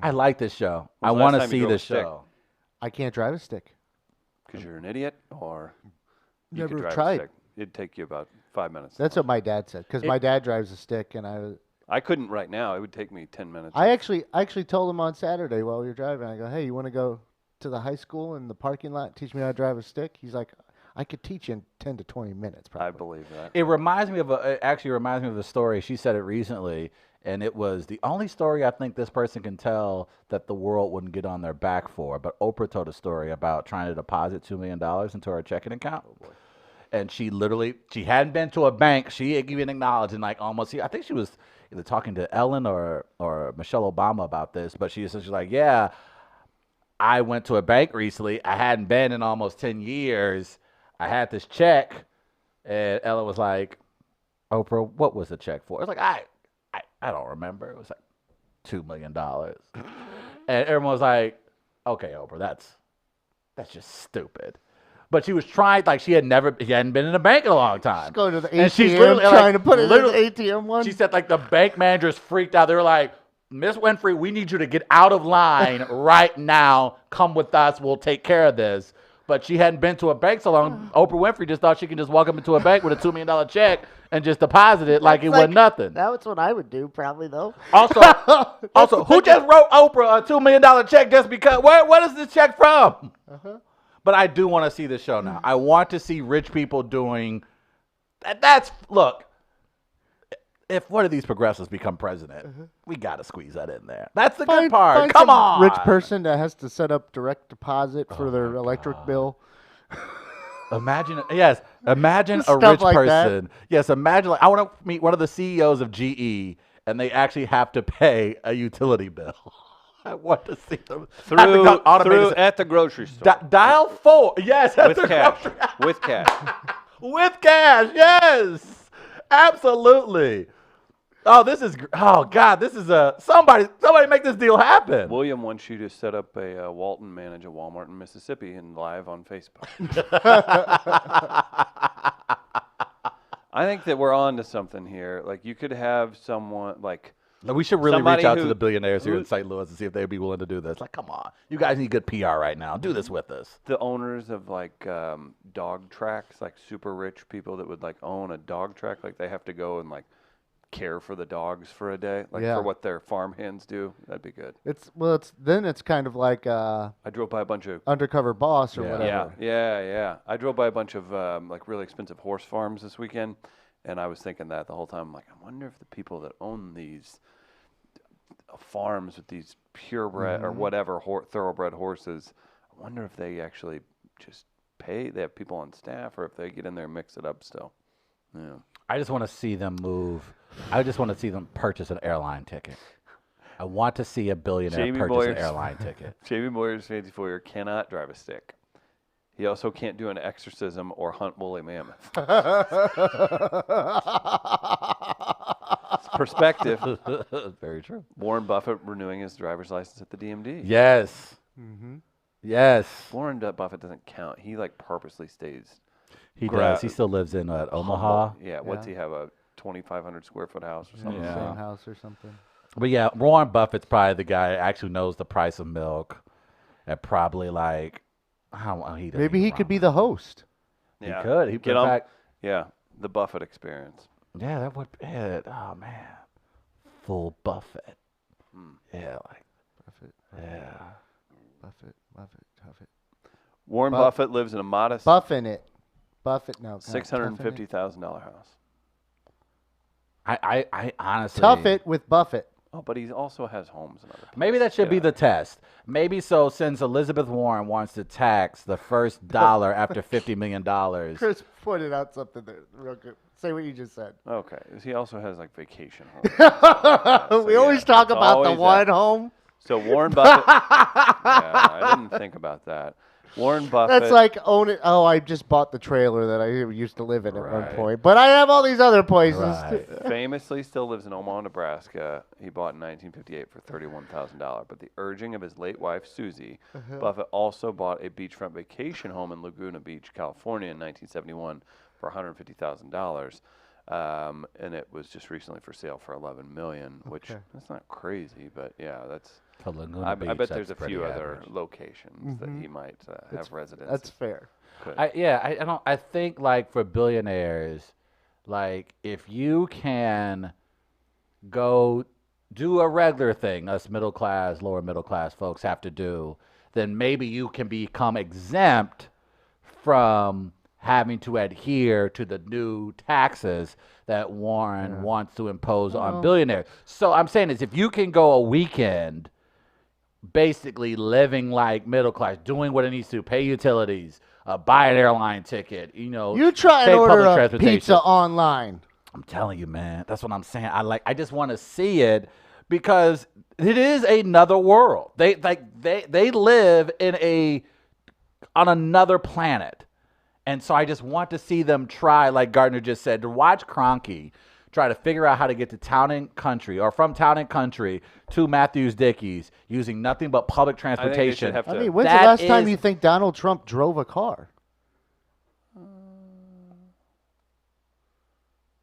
I like this show. I When's the want last to time you see drove a this stick? show. I can't drive a stick. Because you're an idiot, or you Never could drive tried. a stick. It'd take you about 5 minutes. That's what my dad said. Because my dad drives a stick, and I couldn't right now. It would take me 10 minutes. I actually told him on Saturday while we were driving. I go, hey, you want to go to the high school in the parking lot, teach me how to drive a stick? He's like, I could teach you in 10 to 20 minutes, probably. I believe that. It reminds me of a story. She said it recently, and it was the only story I think this person can tell that the world wouldn't get on their back for. But Oprah told a story about trying to deposit $2 million into her checking account. Oh boy. And she hadn't been to a bank. She even acknowledged, and I think she was either talking to Ellen or Michelle Obama about this, but she's like, yeah, I went to a bank recently. I hadn't been in almost 10 years. I had this check, and Ellen was like, Oprah, what was the check for? I was like, I don't remember. It was like $2 million. And everyone was like, okay, Oprah, that's just stupid. But she was trying, like she hadn't been in a bank in a long time. Just go to the And ATM, she's literally, trying to put it in the literally- ATM one. She said, like, the bank managers freaked out. They were like, Miss Winfrey, we need you to get out of line right now. Come with us. We'll take care of this. But she hadn't been to a bank so long. Oprah Winfrey just thought she could just walk up into a bank with a $2 million check and just deposit it like it wasn't nothing. That's what I would do, probably, though. Also, who just wrote Oprah a $2 million check just because? Where is this check from? But I do want to see this show now. I want to see rich people doing that. Look, if one of these progressives become president, we got to squeeze that in there. That's the good part. Find Come some on. rich person that has to set up direct deposit for their electric bill. Imagine a rich Stuff like that. person. Yes, imagine. I want to meet one of the CEOs of GE, and they actually have to pay a utility bill. I want to see them Through at the grocery store. Dial 4. Yes, at with the cash. grocery- With cash. With cash. Yes, absolutely. Oh, God, this is somebody make this deal happen. William wants you to set up a Walton manage a Walmart in Mississippi and live on Facebook. I think that we're on to something here. Like, you could have someone like. We should really Somebody reach out to who- the billionaires here in St. Louis and see if they'd be willing to do this. Like, come on. You guys need good PR right now. Do this with us. The owners of like dog tracks, like super rich people that would like own a dog track, like they have to go and like care for the dogs for a day, like Yeah. for what their farm hands do. That'd be good. It's kind of like I drove by a bunch of Undercover Boss or Yeah. whatever. yeah. I drove by a bunch of like really expensive horse farms this weekend, and I was thinking that the whole time. I'm like, I wonder if the people that own these farms with these purebred or whatever thoroughbred horses, I wonder if they actually just pay. They have people on staff, or if they get in there and mix it up still. Yeah. I just want to see them move. I just want to see them purchase an airline ticket. I want to see a billionaire Jamie purchase Boyers. an airline ticket. Jamie Moyer's Fancy Foyer cannot drive a stick. He also can't do an exorcism or hunt woolly mammoth. It's perspective. Very true. Warren Buffett renewing his driver's license at the DMD. Yes. Mm-hmm. Yes. Warren Buffett doesn't count. He like purposely stays. He does. He still lives in Omaha. humble. Yeah. What's he have, a 2,500 square foot house or something? Yeah. Same house or something. But yeah, Warren Buffett's probably the guy that actually knows the price of milk, and probably like, he doesn't Maybe even he could run be it. the host. He could. He Get in on. fact, Yeah. The Buffett experience. yeah, that would be it. Oh man, full Buffett. Yeah, like Buffett, yeah. Buffett. Warren Buff- Buffett lives in a modest Buffin it. Buffett, no. $650,000 house. I honestly. Tough it with Buffett. Oh, but he also has homes and other places. Maybe that should be Yeah. the test. Maybe so, since Elizabeth Warren wants to tax the first dollar after $50 million. Chris pointed out something there real good. Say what you just said. Okay. He also has like vacation homes. We always talk it's about the always one that. home. So Warren Buffett. Yeah, I didn't think about that. Warren Buffett. That's like own it. Oh, I just bought the trailer that I used to live in at one Right. point, but I have all these other places. Right. famously still lives in Omaha, Nebraska. He bought in 1958 for $31,000. But the urging of his late wife, Susie, Buffett also bought a beachfront vacation home in Laguna Beach, California in 1971 for $150,000. And it was just recently for sale for $11 million, which Okay. that's not crazy, but yeah, that's. To Laguna I Beach, bet there's a that's few pretty other average. locations that he might have residence. That's fair. Could. I think like for billionaires, like if you can go do a regular thing us middle class, lower middle class folks have to do, then maybe you can become exempt from having to adhere to the new taxes that Warren wants to impose on billionaires. So I'm saying is if you can go a weekend basically living like middle class, doing what it needs to, pay utilities, buy an airline ticket, You try and take order public a transportation. pizza online. I'm telling you, man, that's what I'm saying. I just want to see it because it is another world. They live on another planet. And so I just want to see them try, like Gardner just said, to watch Kroenke try to figure out how to get to Town and Country or from Town and Country to Matthews Dickies using nothing but public I think they transportation. should have to. I mean, when's the That last time is- you think Donald Trump drove a car?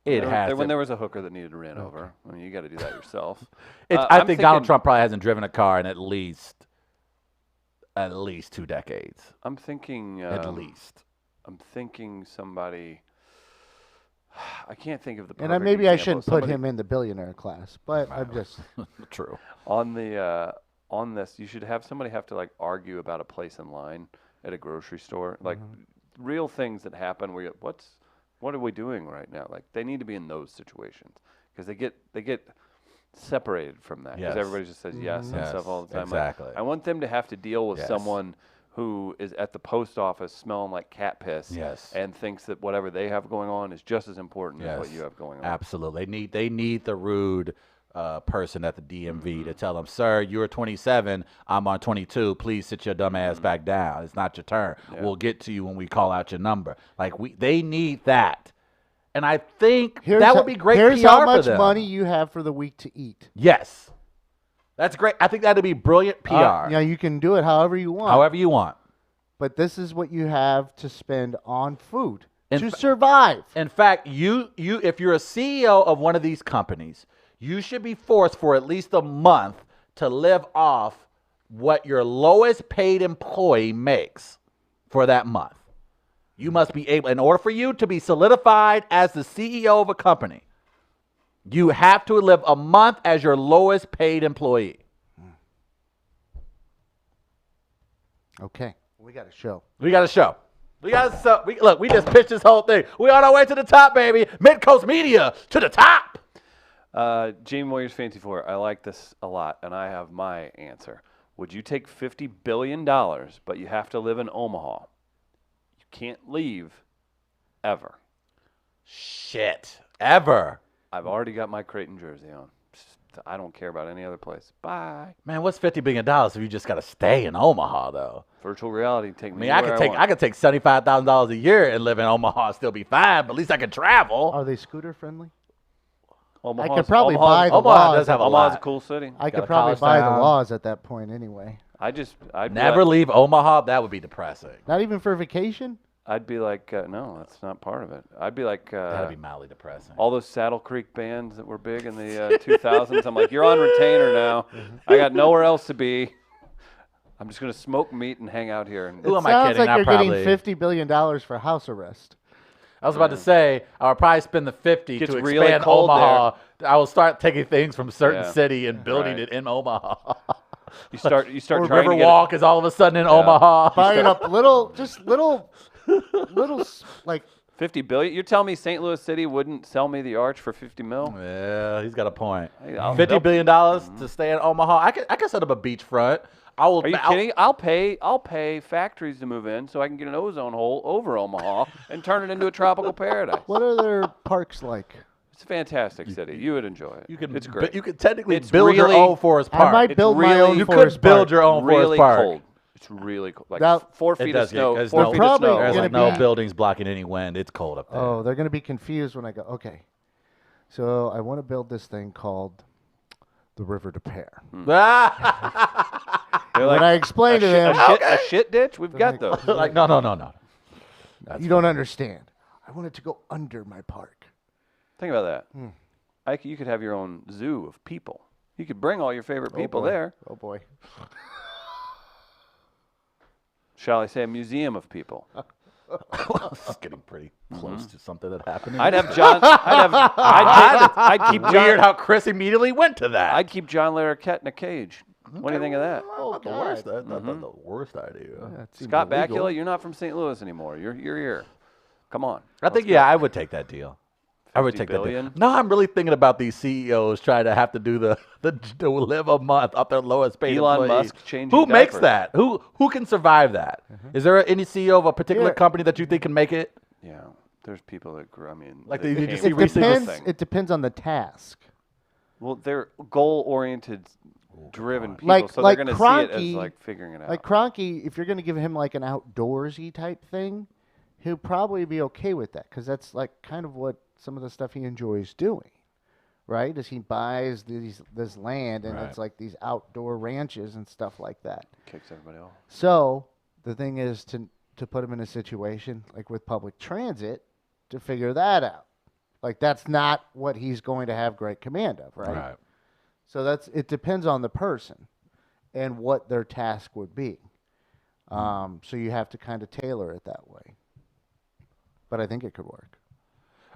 It has when to. there was a hooker that needed to ran over. I mean, you got to do that yourself. I I'm think Donald thinking- Trump probably hasn't driven a car in at least 2 decades. I'm thinking. At least. I'm thinking somebody. I can't think of the. And perfect maybe I example. shouldn't put Somebody- him in the billionaire class, but I'm just. True. on the on this. You should have somebody have to like argue about a place in line at a grocery store, like real things that happen. Where what are we doing right now? Like they need to be in those situations because they get separated from that because Yes. everybody just says yes and Yes, stuff all the time. Like, exactly. I want them to have to deal with Yes. someone who is at the post office smelling like cat piss Yes. and thinks that whatever they have going on is just as important as what Yes. you have going on. Absolutely. They need the rude person at the DMV to tell them, sir, you're 27, I'm on 22. Please sit your dumb ass back down. It's not your turn. Yeah. We'll get to you when we call out your number. Like they need that, and I think Here's that ho- would be great Here's PR how for much them. money you have for the week to eat. Yes, that's great. I think that'd be brilliant PR. You can do it however you want. However you want. But this is what you have to spend on food In to fa- survive. In fact, you if you're a CEO of one of these companies, you should be forced for at least a month to live off what your lowest paid employee makes for that month. You must be able, in order for you to be solidified as the CEO of a company, You have to live a month as your lowest paid employee. Okay. We got a show. We got a show. We just pitched this whole thing. We on our way to the top, baby. Mid-Coast Media to the top. Jamie Warriors Fancy Four. I like this a lot, and I have my answer. Would you take $50 billion, but you have to live in Omaha? You can't leave ever. Shit. Ever. I've already got my Creighton jersey on. I don't care about any other place. Bye. Man, what's $50 billion if you just got to stay in Omaha, though? Virtual reality, take me. I could take $75,000 a year and live in Omaha and still be fine, but at least I can travel. Are they scooter friendly? Omaha's, I could probably Omaha's- buy the Omaha laws. does have a Omaha's a lot. cool city. I Got could a probably college buy the town. laws at that point anyway. I'd be Never like, leave Omaha. That would be depressing. Not even for vacation? I'd be like, no, that's not part of it. I'd be like, That'd be mildly depressing. all those Saddle Creek bands that were big in the 2000s. I'm like, you're on retainer now. I got nowhere else to be. I'm just gonna smoke meat and hang out here. And Who It am I sounds kidding? like I you're probably- getting $50 billion for house arrest. I was about to say, I would probably spend the 50 Gets to really expand cold Omaha. I will start taking things from certain Yeah. city and building Right. it in Omaha. you start Or trying to get Riverwalk is all of a sudden in Omaha. Buying up little, like, 50 billion. You're telling me St. Louis City wouldn't sell me the Arch for 50 mil? Yeah, he's got a point. Hey, I'll- $50 they'll- billion to stay in Omaha. I could set up a beachfront. I will. Are you kidding? I'll pay factories to move in so I can get an ozone hole over Omaha and turn it into a tropical paradise. what are their parks like? It's a fantastic city. You would enjoy it. You can. It's great. You could technically It's build your really- own forest I park. might It's build my really- own you forest could build park. your own really forest park. cold. It's really cold. Like Now- 4 It feet of does get- snow. there's 4 no- feet of probably snow. There's gonna like no be- buildings blocking any wind. It's cold up there. Oh, they're going to be confused when I go, okay. So I want to build this thing called the River de Pear. They're When I explain to them, a shit ditch? We've got those. like no. you don't understand. I want it to go under my park. Think about that. You could have your own zoo of people. You could bring all your favorite people boy. there. Oh, boy. Shall I say a museum of people? This is getting pretty close to something that happened. I'd have John. I'd keep Weird John. how Chris immediately went to that. I'd keep John Larroquette in a cage. What do you think of that? Not the God. worst. That's not the worst idea. That seems Scott illegal. Bakula, you're not from St. Louis anymore. You're here. Come on. I think I would take that deal. I would 50 take that deal. billion? No, I'm really thinking about these CEOs trying to have to do to live a month off their lowest paid Elon employee. Musk changing Who makes diapers. that? Who can survive that? Is there any CEO of a particular Yeah. company that you think can make it? Yeah. There's people that grew. I mean, Like that did you came see It from recently? depends. nothing. It depends on the task. Well, they're goal-oriented, driven people, Like- so like they're going to see it as Kroenke- like figuring it out. Like Kroenke, if you're going to give him like an outdoorsy type thing, he'll probably be okay with that because that's like kind of what some of the stuff he enjoys doing, right? Is he buys this land and Right. it's like these outdoor ranches and stuff like that. Kicks everybody off. So the thing is to put him in a situation like with public transit to figure that out. Like that's not what he's going to have great command of, right? So it depends on the person and what their task would be. So you have to kind of tailor it that way. But I think it could work.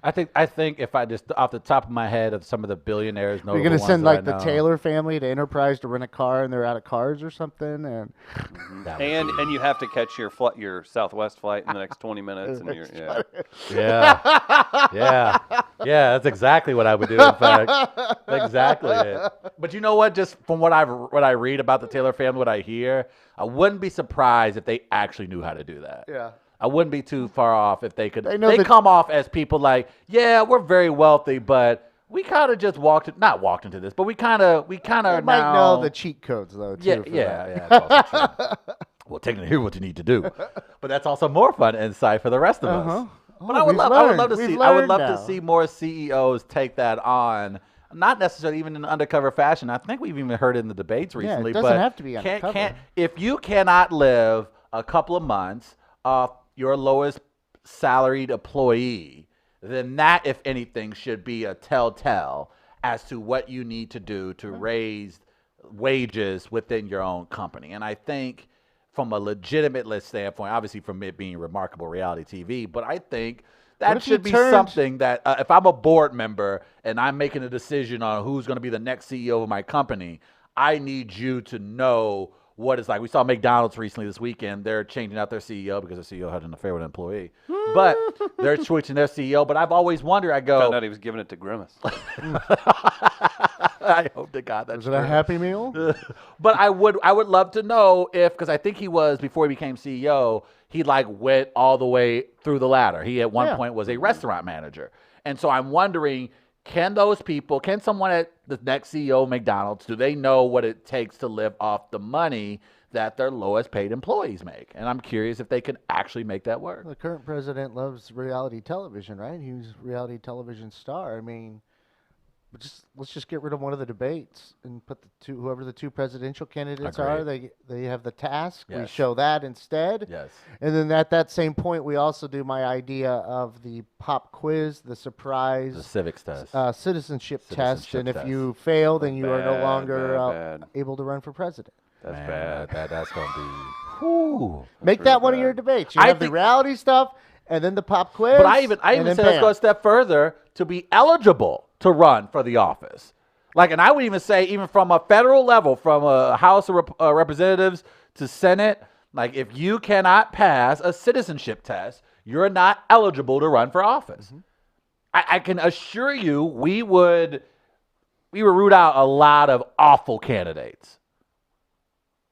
I think if I just off the top of my head of some of the billionaires, You're going to send like the Taylor family to Enterprise to rent a car and they're out of cars or something. And And you have to catch your Southwest flight in the next 20 minutes. And you're, yeah. That's exactly what I would do. In fact, exactly it. But you know what? Just from what I read about the Taylor family, what I hear, I wouldn't be surprised if they actually knew how to do that. yeah. I wouldn't be too far off if they could. They know They that- come off as people like, yeah, we're very wealthy, but we kind of just not walked into this, but we kind of You are might now. know the cheat codes though too. Yeah, for yeah, that. yeah. That's also true. Well, technically, here's what you need to do, but that's also more fun insight for the rest of us. But I would love to see more CEOs take that on. Not necessarily even in undercover fashion. I think we've even heard it in the debates it recently. doesn't but have to be undercover. if you cannot live a couple of months off your lowest salaried employee, then that, if anything, should be a telltale as to what you need to do to raise wages within your own company. And I think from a legitimate standpoint, obviously from it being remarkable reality TV, but I think That if you should be turned- something that if I'm a board member and I'm making a decision on who's going to be the next CEO of my company, I need you to know what it's like. We saw McDonald's recently this weekend. They're changing out their CEO because their CEO had an affair with an employee. But they're switching their CEO. But I've always wondered, I Found go, out he was giving it to Grimace. I hope to God that's Was it a true. Happy Meal? But I would love to know if, because I think he was, before he became CEO, he like went all the way through the ladder. He at one Yeah. point was a restaurant manager. And so I'm wondering, can someone at the next CEO of McDonald's, do they know what it takes to live off the money that their lowest paid employees make? And I'm curious if they can actually make that work. The current president loves reality television, right? He was a reality television star. I mean, let's just get rid of one of the debates and put whoever the two presidential candidates are. They have the task. We Yes. show that instead. Yes. And then at that same point, we also do my idea of the pop quiz, the surprise The civics test. citizenship test. Citizenship And if test. you fail, then you are no Bad, longer bad. able to run for president. That's Man, bad. That's going to be. Whew. Make really that one of bad. your debates. You I have the think- reality stuff and then the pop quiz. But I even and then say let's bam. go a step further to be eligible to run for the office. Like, and I would even say, even from a federal level, from a House of Representatives to Senate, like if you cannot pass a citizenship test, you're not eligible to run for office. Mm-hmm. I can assure you, we would root out a lot of awful candidates.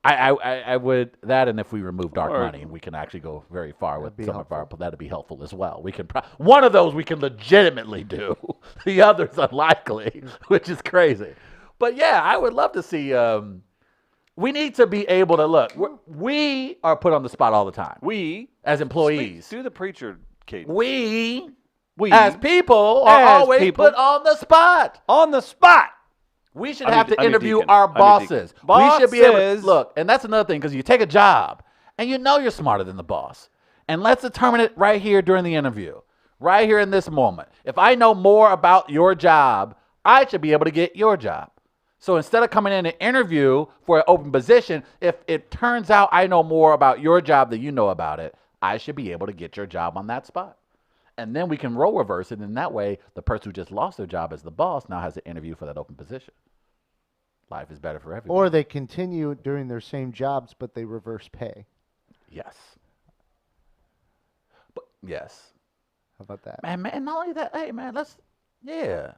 I would that, and if we remove dark Or- money, we can actually go very far with be some of our. helpful. That'd be helpful as well. We can one of those we can legitimately do. The other's unlikely, which is crazy. But yeah, I would love to see. We need to be able to look. We are put on the spot all the time We, as employees. do the preacher, Kate. We We, as people are As always people. put on the spot. on the spot. We should I'm have your- to I'm your interview deacon. our I'm your bosses. deacon. We should be able to Bosses. look, and that's another thing because you take a job and you know you're smarter than the boss. And let's determine it right here during the interview, right here in this moment. If I know more about your job, I should be able to get your job. So instead of coming in and interview for an open position, if it turns out I know more about your job than you know about it, I should be able to get your job on that spot. And then we can role reverse it. And that way, the person who just lost their job as the boss now has an interview for that open position. Life is better for everyone. Or they continue doing their same jobs, but they reverse pay. Yes. But yes. How about that? Man, not only that, hey man, yeah.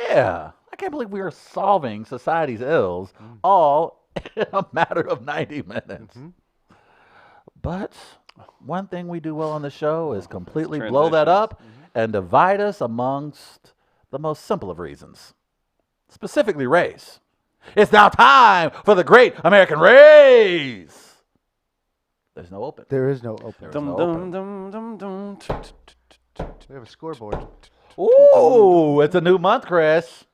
I can't believe we are solving society's ills all in a matter of 90 minutes. But one thing we do well on the show is completely blow that up and divide us amongst the most simple of reasons, specifically race. It's now time for the Great American Race. There's no open. There is no open. There's Dum no dum open. dum dum dum. We have a scoreboard. Ooh, it's a new month, Chris.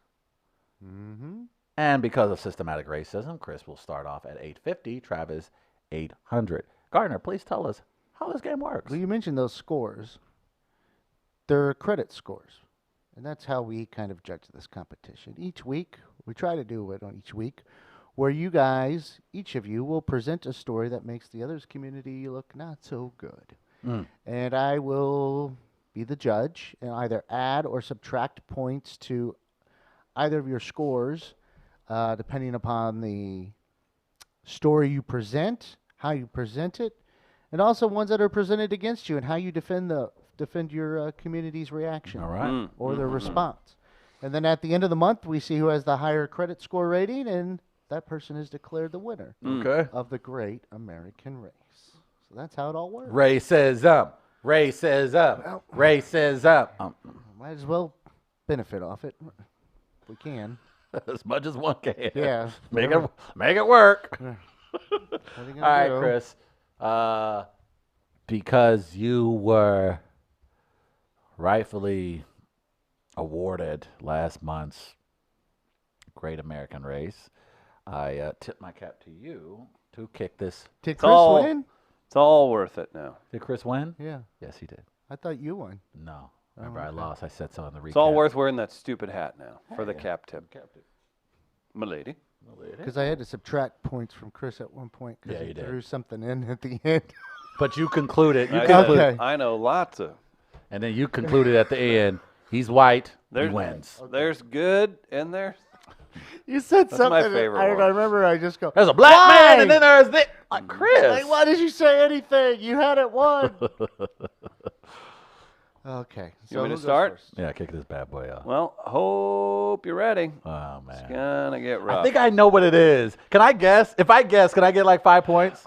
Mm-hmm. And because of systematic racism, Chris will start off at 850, Travis 800. Gardner, please tell us how this game works. Well, you mentioned those scores. They're credit scores. And that's how we kind of judge this competition. Each week, we try to do it on each week, where you guys, each of you, will present a story that makes the other's community look not so good. And I will be the judge and either add or subtract points to either of your scores, depending upon the story you present, how you present it, and also ones that are presented against you and how you defend your community's reaction All right. or their response. And then at the end of the month, we see who has the higher credit score rating, and that person is declared the winner Okay. of the Great American Race. So that's how it all works. Racism. Well- Racism. Might as well benefit off it if we can. As much as one can. Yeah. Make whatever. it work. What are you gonna All right, do? Chris. Because you were rightfully awarded last month's Great American Race, I tip my cap to you to kick this. Did It's Chris all- win? It's all worth it now. Did Chris win? Yeah. Yes, he did. I thought you won. No. Remember, I lost. I said so in the recap. It's all worth wearing that stupid hat now for the Yeah. cap tip. Milady. Because I had to subtract points from Chris at one point because Yeah, he you did. threw something in at the end. But you concluded. You I, concluded. Okay. I know lots of And then you concluded at the end, he's white, he There's- wins. There's good and there's You said That's my something. favorite I one. remember. I just go. There's a black Why? man, and then there's this. Like, Chris. Like, why did you say anything? You had it won. Okay. You want me to who goes start? first? Yeah, kick this bad boy off. well, hope you're ready. Oh, It's man. gonna get rough. I think I know what it is. Can I guess? If I guess, can I get like 5 points?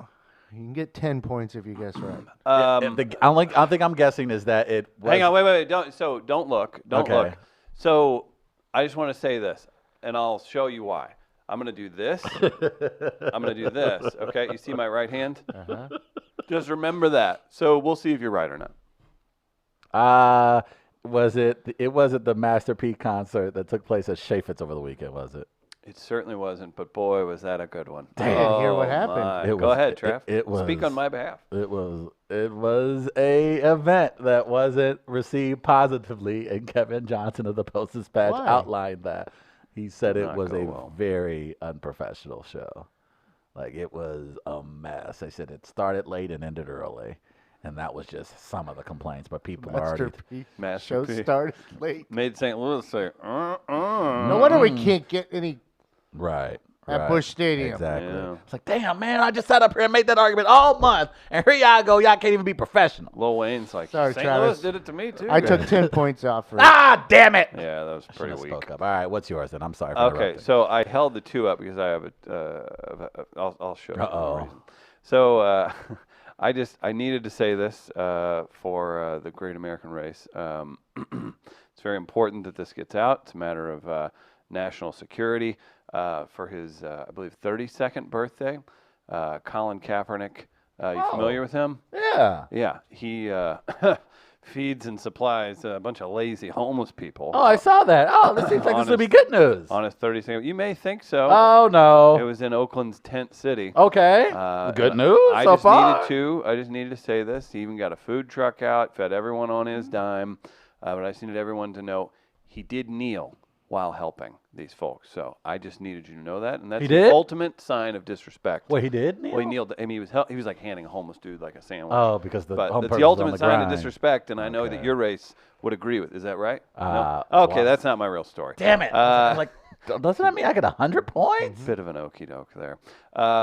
You can get 10 points if you guess right. I think I'm guessing is that it was. hang on, wait. Don't look. Don't Okay. look. So I just want to say this, and I'll show you why. I'm gonna do this. I'm gonna do this. Okay, you see my right hand? Uh-huh. Just remember that. So we'll see if you're right or not. Was it? It wasn't the Master P concert that took place at Chaffetz over the weekend, was it? It certainly wasn't, but boy, was that a good one. I didn't hear what Oh, happened. my. It Go was- ahead, Trev. it Speak was- on my behalf. It was a event that wasn't received positively, and Kevin Johnson of the Post-Dispatch Why? outlined that. He said Did it not was go a well. very unprofessional show. Like, it was a mess. They said it started late and ended early, and that was just some of the complaints. But people Master already P. Master Show P. started late. Made St. Louis say, No wonder we can't get any right. at right. Busch Stadium. Exactly. Yeah. It's like, damn, man, I just sat up here and made that argument all month, and here y'all go. Y'all can't even be professional. Lil Wayne's like, Sorry, St. Travis. Louis did it to me too. I took 10 points off for it. Ah, damn it! Yeah, that was I pretty should've weak. spoke up. All right, what's yours then? I'm sorry for Okay, interrupting. so I held the 2 up because I have I'll show you. for Uh-oh. a reason. So I needed to say this for the Great American Race. It's very important that this gets out. It's a matter of national security. For his, I believe, 32nd birthday, Colin Kaepernick. You Oh. familiar with him? Yeah. Yeah, he feeds and supplies a bunch of lazy homeless people. Oh, I saw that. Oh, this seems like this would be good news. On his 32nd. You may think so. Oh, It no. was in Oakland's tent city. Okay. Good and news I so just far. I just needed to say this. He even got a food truck out, fed everyone on his dime. But I just needed everyone to know he did kneel while helping these folks. So I just needed you to know that, and that's He the did? ultimate sign of disrespect. Wait, he did? Well, he kneeled. I mean, he was like handing a homeless dude like a sandwich. Oh, because the But home it's person the was on ultimate the sign of grind. disrespect, and I know that Okay. your race would agree with. Is that right? No? Wow. Okay, that's not my real story. Damn it. I'm like, doesn't that mean I get 100 points? Bit of an okey doke there.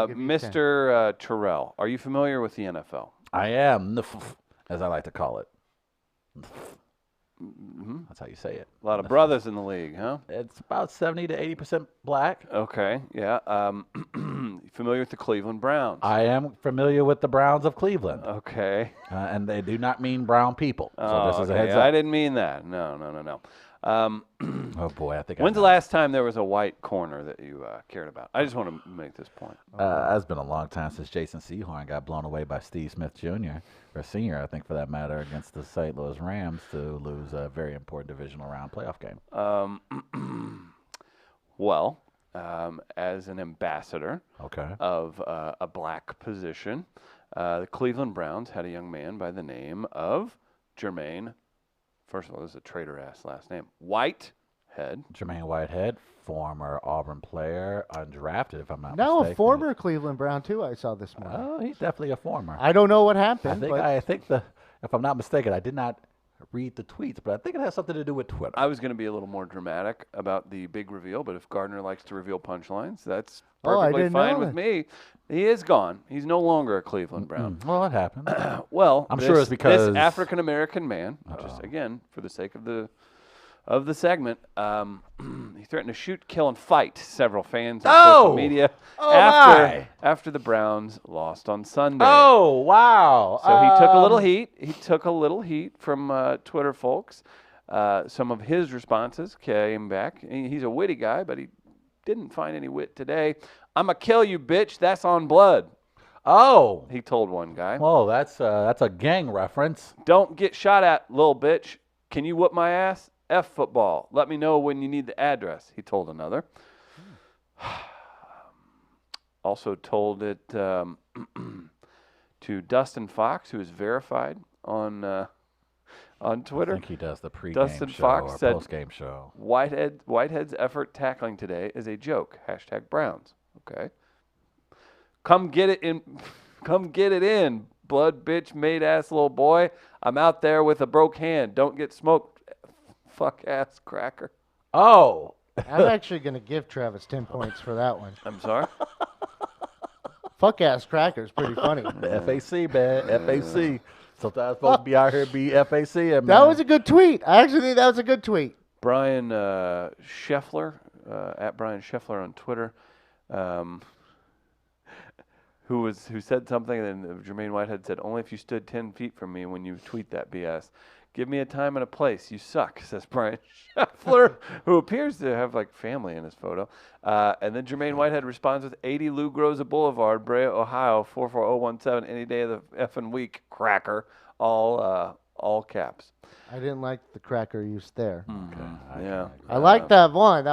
give you 10. Mr. Terrell, are you familiar with the NFL? I am, as I like to call it. Mm-hmm. That's how you say it. A lot of brothers in the league, huh? It's about 70 to 80% black. Okay, yeah. Familiar with the Cleveland Browns? I am familiar with the Browns of Cleveland, Okay. and they do not mean brown people. So this is a okay. heads I up. didn't mean that. No. Oh boy, I think. When's the I know. last time there was a white corner that you cared about? I just want to make this point. It's been a long time since Jason Sehorn got blown away by Steve Smith Jr. or Senior, I think, for that matter, against the St. Louis Rams to lose a very important divisional round playoff game. Well, as an ambassador Okay. of a black position, the Cleveland Browns had a young man by the name of Jermaine. First of all, this is a traitor-ass last name. Whitehead. Jermaine Whitehead, former Auburn player, undrafted, if I'm not No, mistaken. a former Cleveland Brown, too, I saw this morning. Oh, he's definitely a former. I don't know what I happened, think but if I'm not mistaken, I did not read the tweets, but I think it has something to do with Twitter. I was going to be a little more dramatic about the big reveal, but if Gardner likes to reveal punchlines, that's Oh, I perfectly didn't fine know with that. me. He is gone. He's no longer a Cleveland Brown. Well, it happened. Well, I'm sure it's because- this African American man, just again for the sake of the segment, he threatened to shoot, kill, and fight several fans on social Oh! media Oh, after my. after the Browns lost on Sunday. Oh, wow. So he took a little heat. He took a little heat from Twitter folks. Some of his responses came back. He's a witty guy, but he didn't find any wit today. "I'ma kill you, bitch. That's on blood," Oh. he told one guy. Well, that's a gang reference. "Don't get shot at, little bitch. Can you whoop my ass? F football. Let me know when you need the address," he told another. Also told it to Dustin Fox, who is verified on I Twitter. think he does the pregame Dustin show Fox or said- postgame show. Whitehead's effort tackling today is a joke. # Browns. Okay. Come get it in, blood bitch made ass little boy. I'm out there with a broke hand. Don't get smoked, fuck ass cracker. Oh, I'm actually going to give Travis 10 points for that one. I'm sorry. Fuck ass crackers, pretty funny. the FAC, man. FAC. Sometimes folks be out here be FAC. And That was a good tweet. I actually think that was a good tweet. Brian Scheffler, at Brian Scheffler on Twitter, who said something, and then Jermaine Whitehead said, "Only if you stood 10 feet from me when you tweet that BS. Give me a time and a place. You suck," says Brian Scheffler, who appears to have like family in his photo. And then Jermaine Whitehead responds with 80 Lou Groza Boulevard, Brea, Ohio, 44017, any day of the effing week, cracker, all caps. I didn't like the cracker use there. Yeah. I like that one.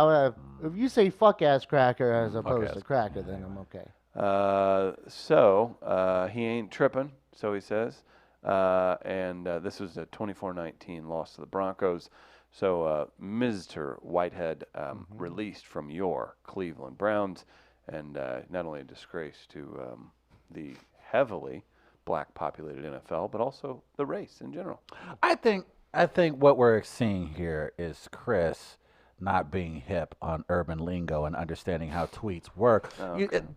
If you say fuck ass cracker as opposed to cracker, then I'm okay. So he ain't tripping, so he says. And this was a 24-19 loss to the Broncos. So Mr. Whitehead released from your Cleveland Browns, and not only a disgrace to the heavily black-populated NFL, but also the race in general. I think what we're seeing here is Chris not being hip on urban lingo and understanding how tweets work.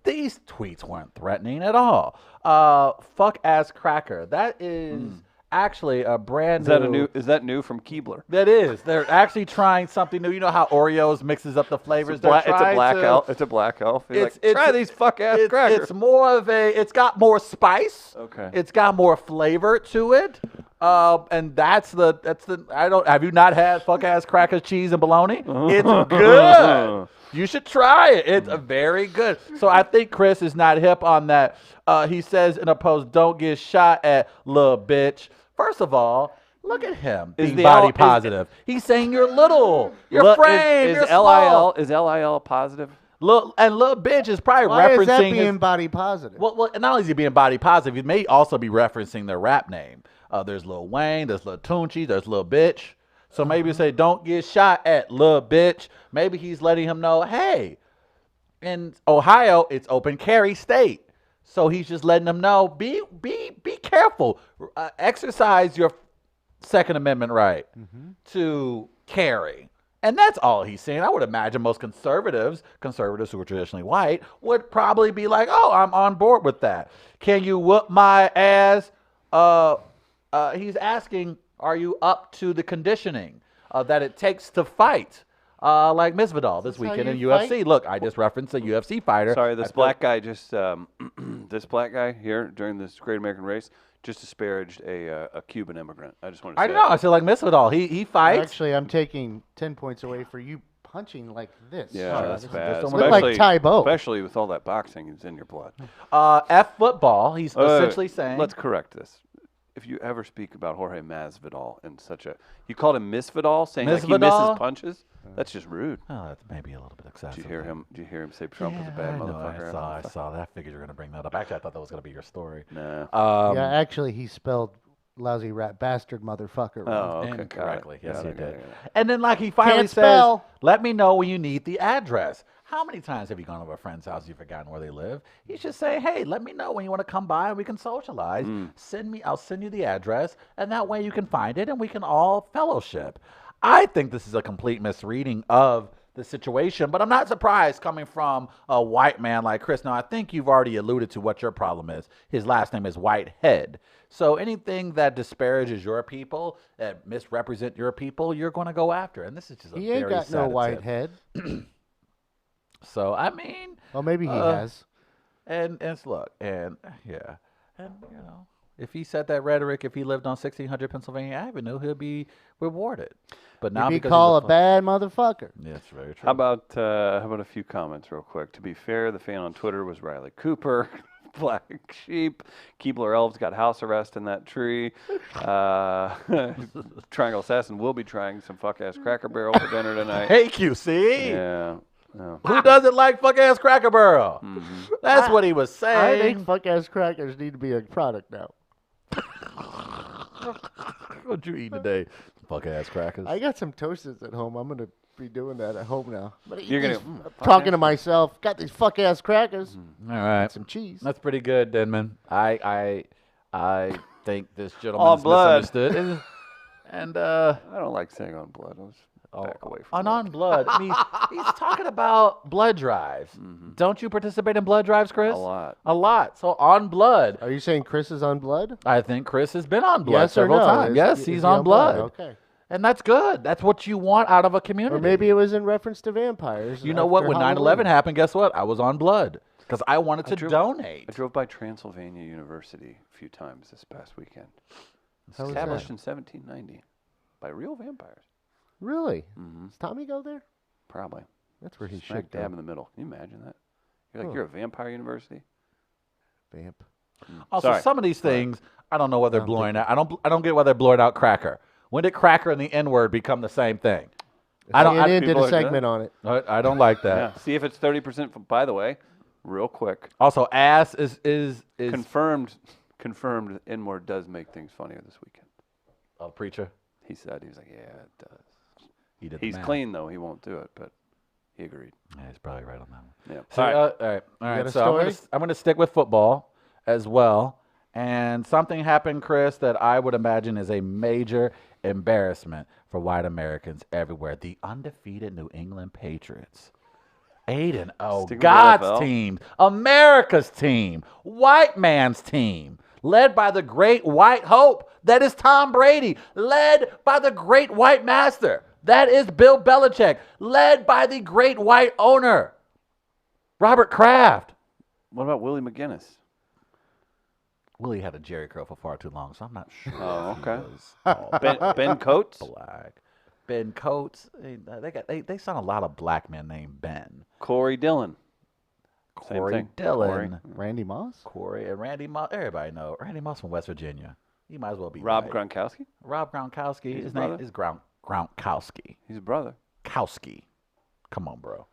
These tweets weren't threatening at all. Fuck ass cracker. That is actually a brand new. Is that new from Keebler? That is. They're actually trying something new. You know how Oreos mixes up the flavors. It's a black elf. It's a black elf. Try these fuck ass crackers. It's more of a. It's got more spice. Okay. It's got more flavor to it. And that's the. I don't. Have you not had fuck ass crackers, cheese, and bologna? It's good. You should try it. It's very good. So I think Chris is not hip on that. He says in a post, "Don't get shot at, little bitch." First of all, look at him being body positive. He's saying you're little. You're framed. You're small. Is LIL positive? Little bitch is probably Why referencing is that being his, body positive? well, not only is he being body positive, he may also be referencing their rap name. There's Lil Wayne, there's Lil Tunchi, there's Lil Bitch. So maybe you say, "Don't get shot at, Lil Bitch." Maybe he's letting him know, hey, in Ohio, it's open carry state. So he's just letting them know, be careful. Exercise your Second Amendment right to carry. And that's all he's saying. I would imagine most conservatives who are traditionally white, would probably be like, "Oh, I'm on board with that. Can you whoop my ass?" He's asking, are you up to the conditioning that it takes to fight? Like Masvidal this weekend in UFC. fight? Look, I just referenced a UFC fighter. Sorry, this black guy just this black guy here during this Great American Race just disparaged a Cuban immigrant. I just want to say. I know. I said like Masvidal. He fights. Actually, I'm taking 10 points away for you punching like this. Yeah, Sorry, that's this is bad. just like Tybo. Especially with all that boxing is in your blood. F football. He's essentially saying. Let's correct this. If you ever speak about Jorge Masvidal in such a, you called him Misvidal, saying like he misses punches. That's just rude. Oh, that's maybe a little bit excessive. Did you hear him say Trump was a bad motherfucker? I saw that. I figured you were going to bring that up. Actually, I thought that was going to be your story. No. Yeah, actually, he spelled lousy rat bastard motherfucker wrong. Oh, okay. Incorrectly. Yes, Got he it, did. got it. And then, like, he finally Can't says, spell. "Let me know when you need the address." How many times have you gone to a friend's house, you've forgotten where they live? You should say, "Hey, let me know when you want to come by and we can socialize. I'll send you the address, and that way you can find it and we can all fellowship." I think this is a complete misreading of the situation, but I'm not surprised coming from a white man like Chris. Now, I think you've already alluded to what your problem is. His last name is Whitehead. So anything that disparages your people, that misrepresent your people, you're going to go after. And this is just a He very ain't got sad no attempt. white head. So, I mean, Well, maybe he has. and look, and yeah, and you know, if he said that rhetoric, if he lived on 1600 Pennsylvania Avenue, he'll be rewarded. But now He'd be because called he's a bad motherfucker. yeah, it's very true. How about a few comments real quick? To be fair, the fan on Twitter was Riley Cooper. Black sheep. Keebler elves got house arrest in that tree. Triangle Assassin will be trying some fuck ass Cracker Barrel for dinner tonight. Hey, QC. Yeah. No. Who doesn't like fuck ass Cracker Barrel? That's what he was I saying. think fuck ass crackers need to be a product now. What you eat today? Fuck ass crackers. I got some toasters at home. I'm gonna be doing that at home now. You're gonna talking to myself. Got these fuck ass crackers. All right. Some cheese. That's pretty good, Denman. I I think this On gentleman's blood. misunderstood. And I don't like saying on blood. Let's back away from on blood. I mean, he's talking about blood drives. Don't you participate in blood drives, Chris? a lot. A lot. So on blood. Are you saying Chris is on blood? I think Chris has been on blood Yes or several no? times. Is- Yes, is he's he on blood. Okay. And that's good. That's what you want out of a community. Or maybe it was in reference to vampires. You know what? after When 9/11 Halloween. happened, guess what? I was on blood because I wanted to donate. I drove by Transylvania University a few times this past weekend. How was Established that? in 1790 by real vampires. Really? Mm-hmm. Does Tommy go there? Probably. That's where he Smack should dab go. in the middle. Can you imagine that? You're like, Huh. you're a vampire university? Vamp. Also, Sorry. some of these things, I don't know what they're I don't blowing out. I don't get why they're blowing out cracker. When did cracker and the N word become the same thing? I don't- CNN did people a are good. segment on it. I don't like that. Yeah. See if it's 30%. By the way, real quick, Also, ass is confirmed. N-word does make things funnier this weekend. a preacher. He said, he was like, yeah, it does. He did. the He's math. clean though. He won't do it, but he agreed. Yeah, he's probably right on that one. Yeah. So, All right. all right. got a So I'm gonna stick with football as well. And something happened, Chris, that I would imagine is a major embarrassment for white Americans everywhere. The undefeated New England Patriots. 8-0. Stick with the God's NFL. team. America's team. White man's team. Led by the great white hope that is Tom Brady. Led by the great white master that is Bill Belichick. Led by the great white owner, Robert Kraft. What about Willie McGinnis? Willie had a Jerry curl for far too long, so I'm not sure. Oh, he okay. was all Ben Coates? black. Ben Coates. They sound a lot of black men named Ben. Corey Dillon. Same Corey thing. Dillon. Randy Moss? Corey and Randy Moss. Everybody know Randy Moss from West Virginia. He might as well be Rob white. Gronkowski? Rob Gronkowski. His His name brother? is Gronkowski. He's a brother. Kowski. Come on, bro.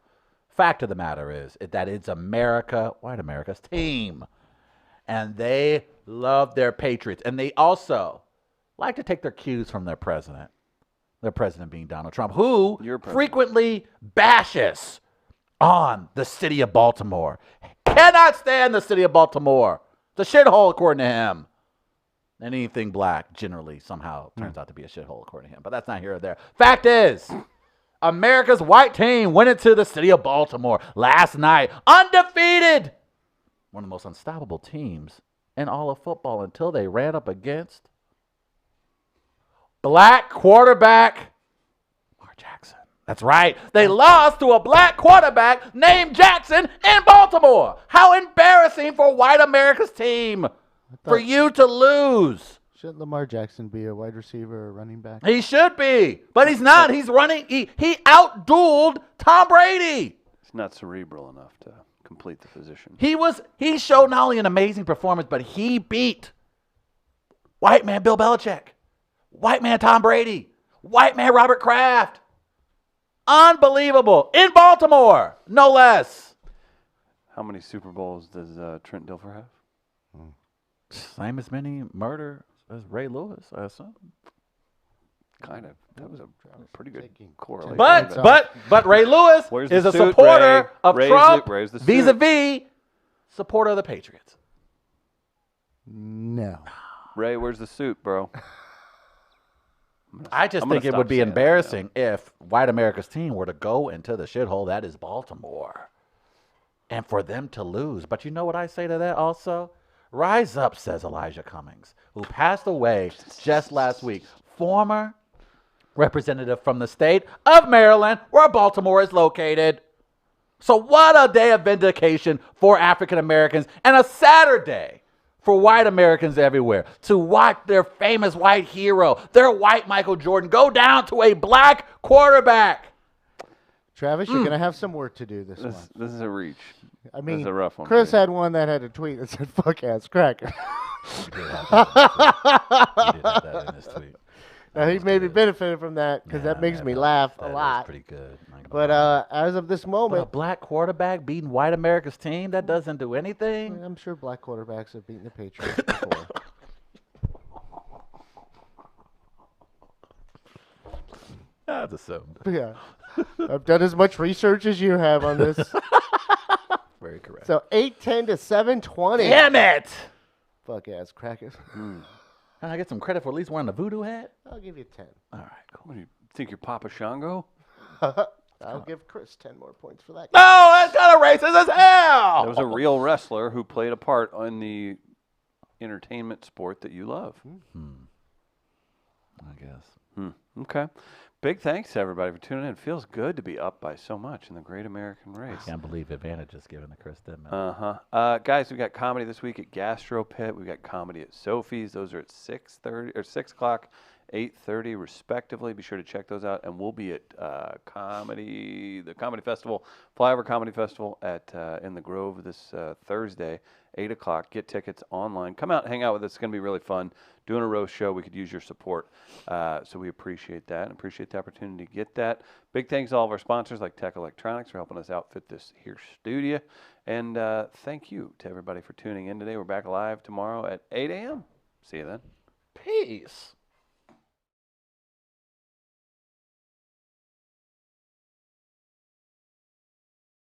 Fact of the matter is that it's America, white America's team. And they love their Patriots. And they also like to take their cues from their president. Their president being Donald Trump, who Your president. frequently bashes on the city of Baltimore. Cannot stand the city of Baltimore. The shithole, according to him. And anything black generally somehow turns out to be a shithole, according to him. But that's not here or there. Fact is, America's white team went into the city of Baltimore last night, undefeated. One of the most unstoppable teams in all of football until they ran up against black quarterback Lamar Jackson. That's right. They lost to a black quarterback named Jackson in Baltimore. How embarrassing for white America's team for you to lose. Shouldn't Lamar Jackson be a wide receiver or running back? He should be, but he's not. He's running. He outdueled Tom Brady. He's not cerebral enough to complete the position. He showed not only an amazing performance, but he beat white man Bill Belichick, white man Tom Brady, white man Robert Kraft. Unbelievable. In Baltimore, no less. How many Super Bowls does Trent Dilfer have? Same as many murder as Ray Lewis, I assume. Kind of. That was a pretty good Taking- correlation. But Ray Lewis Where's is the a suit, supporter Ray? of Raise Trump, the- raise the suit. vis-a-vis supporter of the Patriots. No. Ray, where's the suit, bro? I just I'm gonna think it stop would be saying that now. embarrassing if white America's team were to go into the shithole that is Baltimore and for them to lose. But you know what I say to that also? Rise up, says Elijah Cummings, who passed away just last week. Former representative from the state of Maryland, where Baltimore is located. So what a day of vindication for African Americans and a Saturday for white Americans everywhere to watch their famous white hero, their white Michael Jordan, go down to a black quarterback. Travis, you're going to have some work to do this month. This is a reach. I mean, This is a rough one. for Chris you. had one that had a tweet that said, fuck ass cracker. He did have that in his tweet. Now, he was maybe good. benefited from that because Yeah, that makes man, me that- laugh that a is lot. pretty good. Not gonna But lie. as of this But a moment, black quarterback beating white America's team, that doesn't do anything. I'm sure black quarterbacks have beaten the Patriots before. That's assumed. Yeah. I've done as much research as you have on this. Very correct. So 8:10 to 7:20. Damn it! fuck ass crackers. Mm. Can I get some credit for at least wearing the voodoo hat? I'll give you 10. All right, cool. What do you think, you're Papa Shango? I'll give Chris 10 more points for that. No, that's kind of racist as hell. There was a real wrestler who played a part in the entertainment sport that you love. I guess. Okay. Big thanks to everybody for tuning in. It feels good to be up by so much in the Great American Race. Can't believe Advantage is given to Chris Denman. Guys, we got comedy this week at Gastro Pit. We got comedy at Sophie's. Those are at 6:30 or 6 o'clock, 8:30 respectively. Be sure to check those out. And we'll be at the Comedy Festival, Flyover Comedy Festival at in the Grove this Thursday, 8 o'clock. Get tickets online. Come out and hang out with us. It's going to be really fun. Doing a roast show, we could use your support. So we appreciate that and appreciate the opportunity to get that. Big thanks to all of our sponsors like Tech Electronics for helping us outfit this here studio. And thank you to everybody for tuning in today. We're back live tomorrow at 8 a.m. See you then. Peace.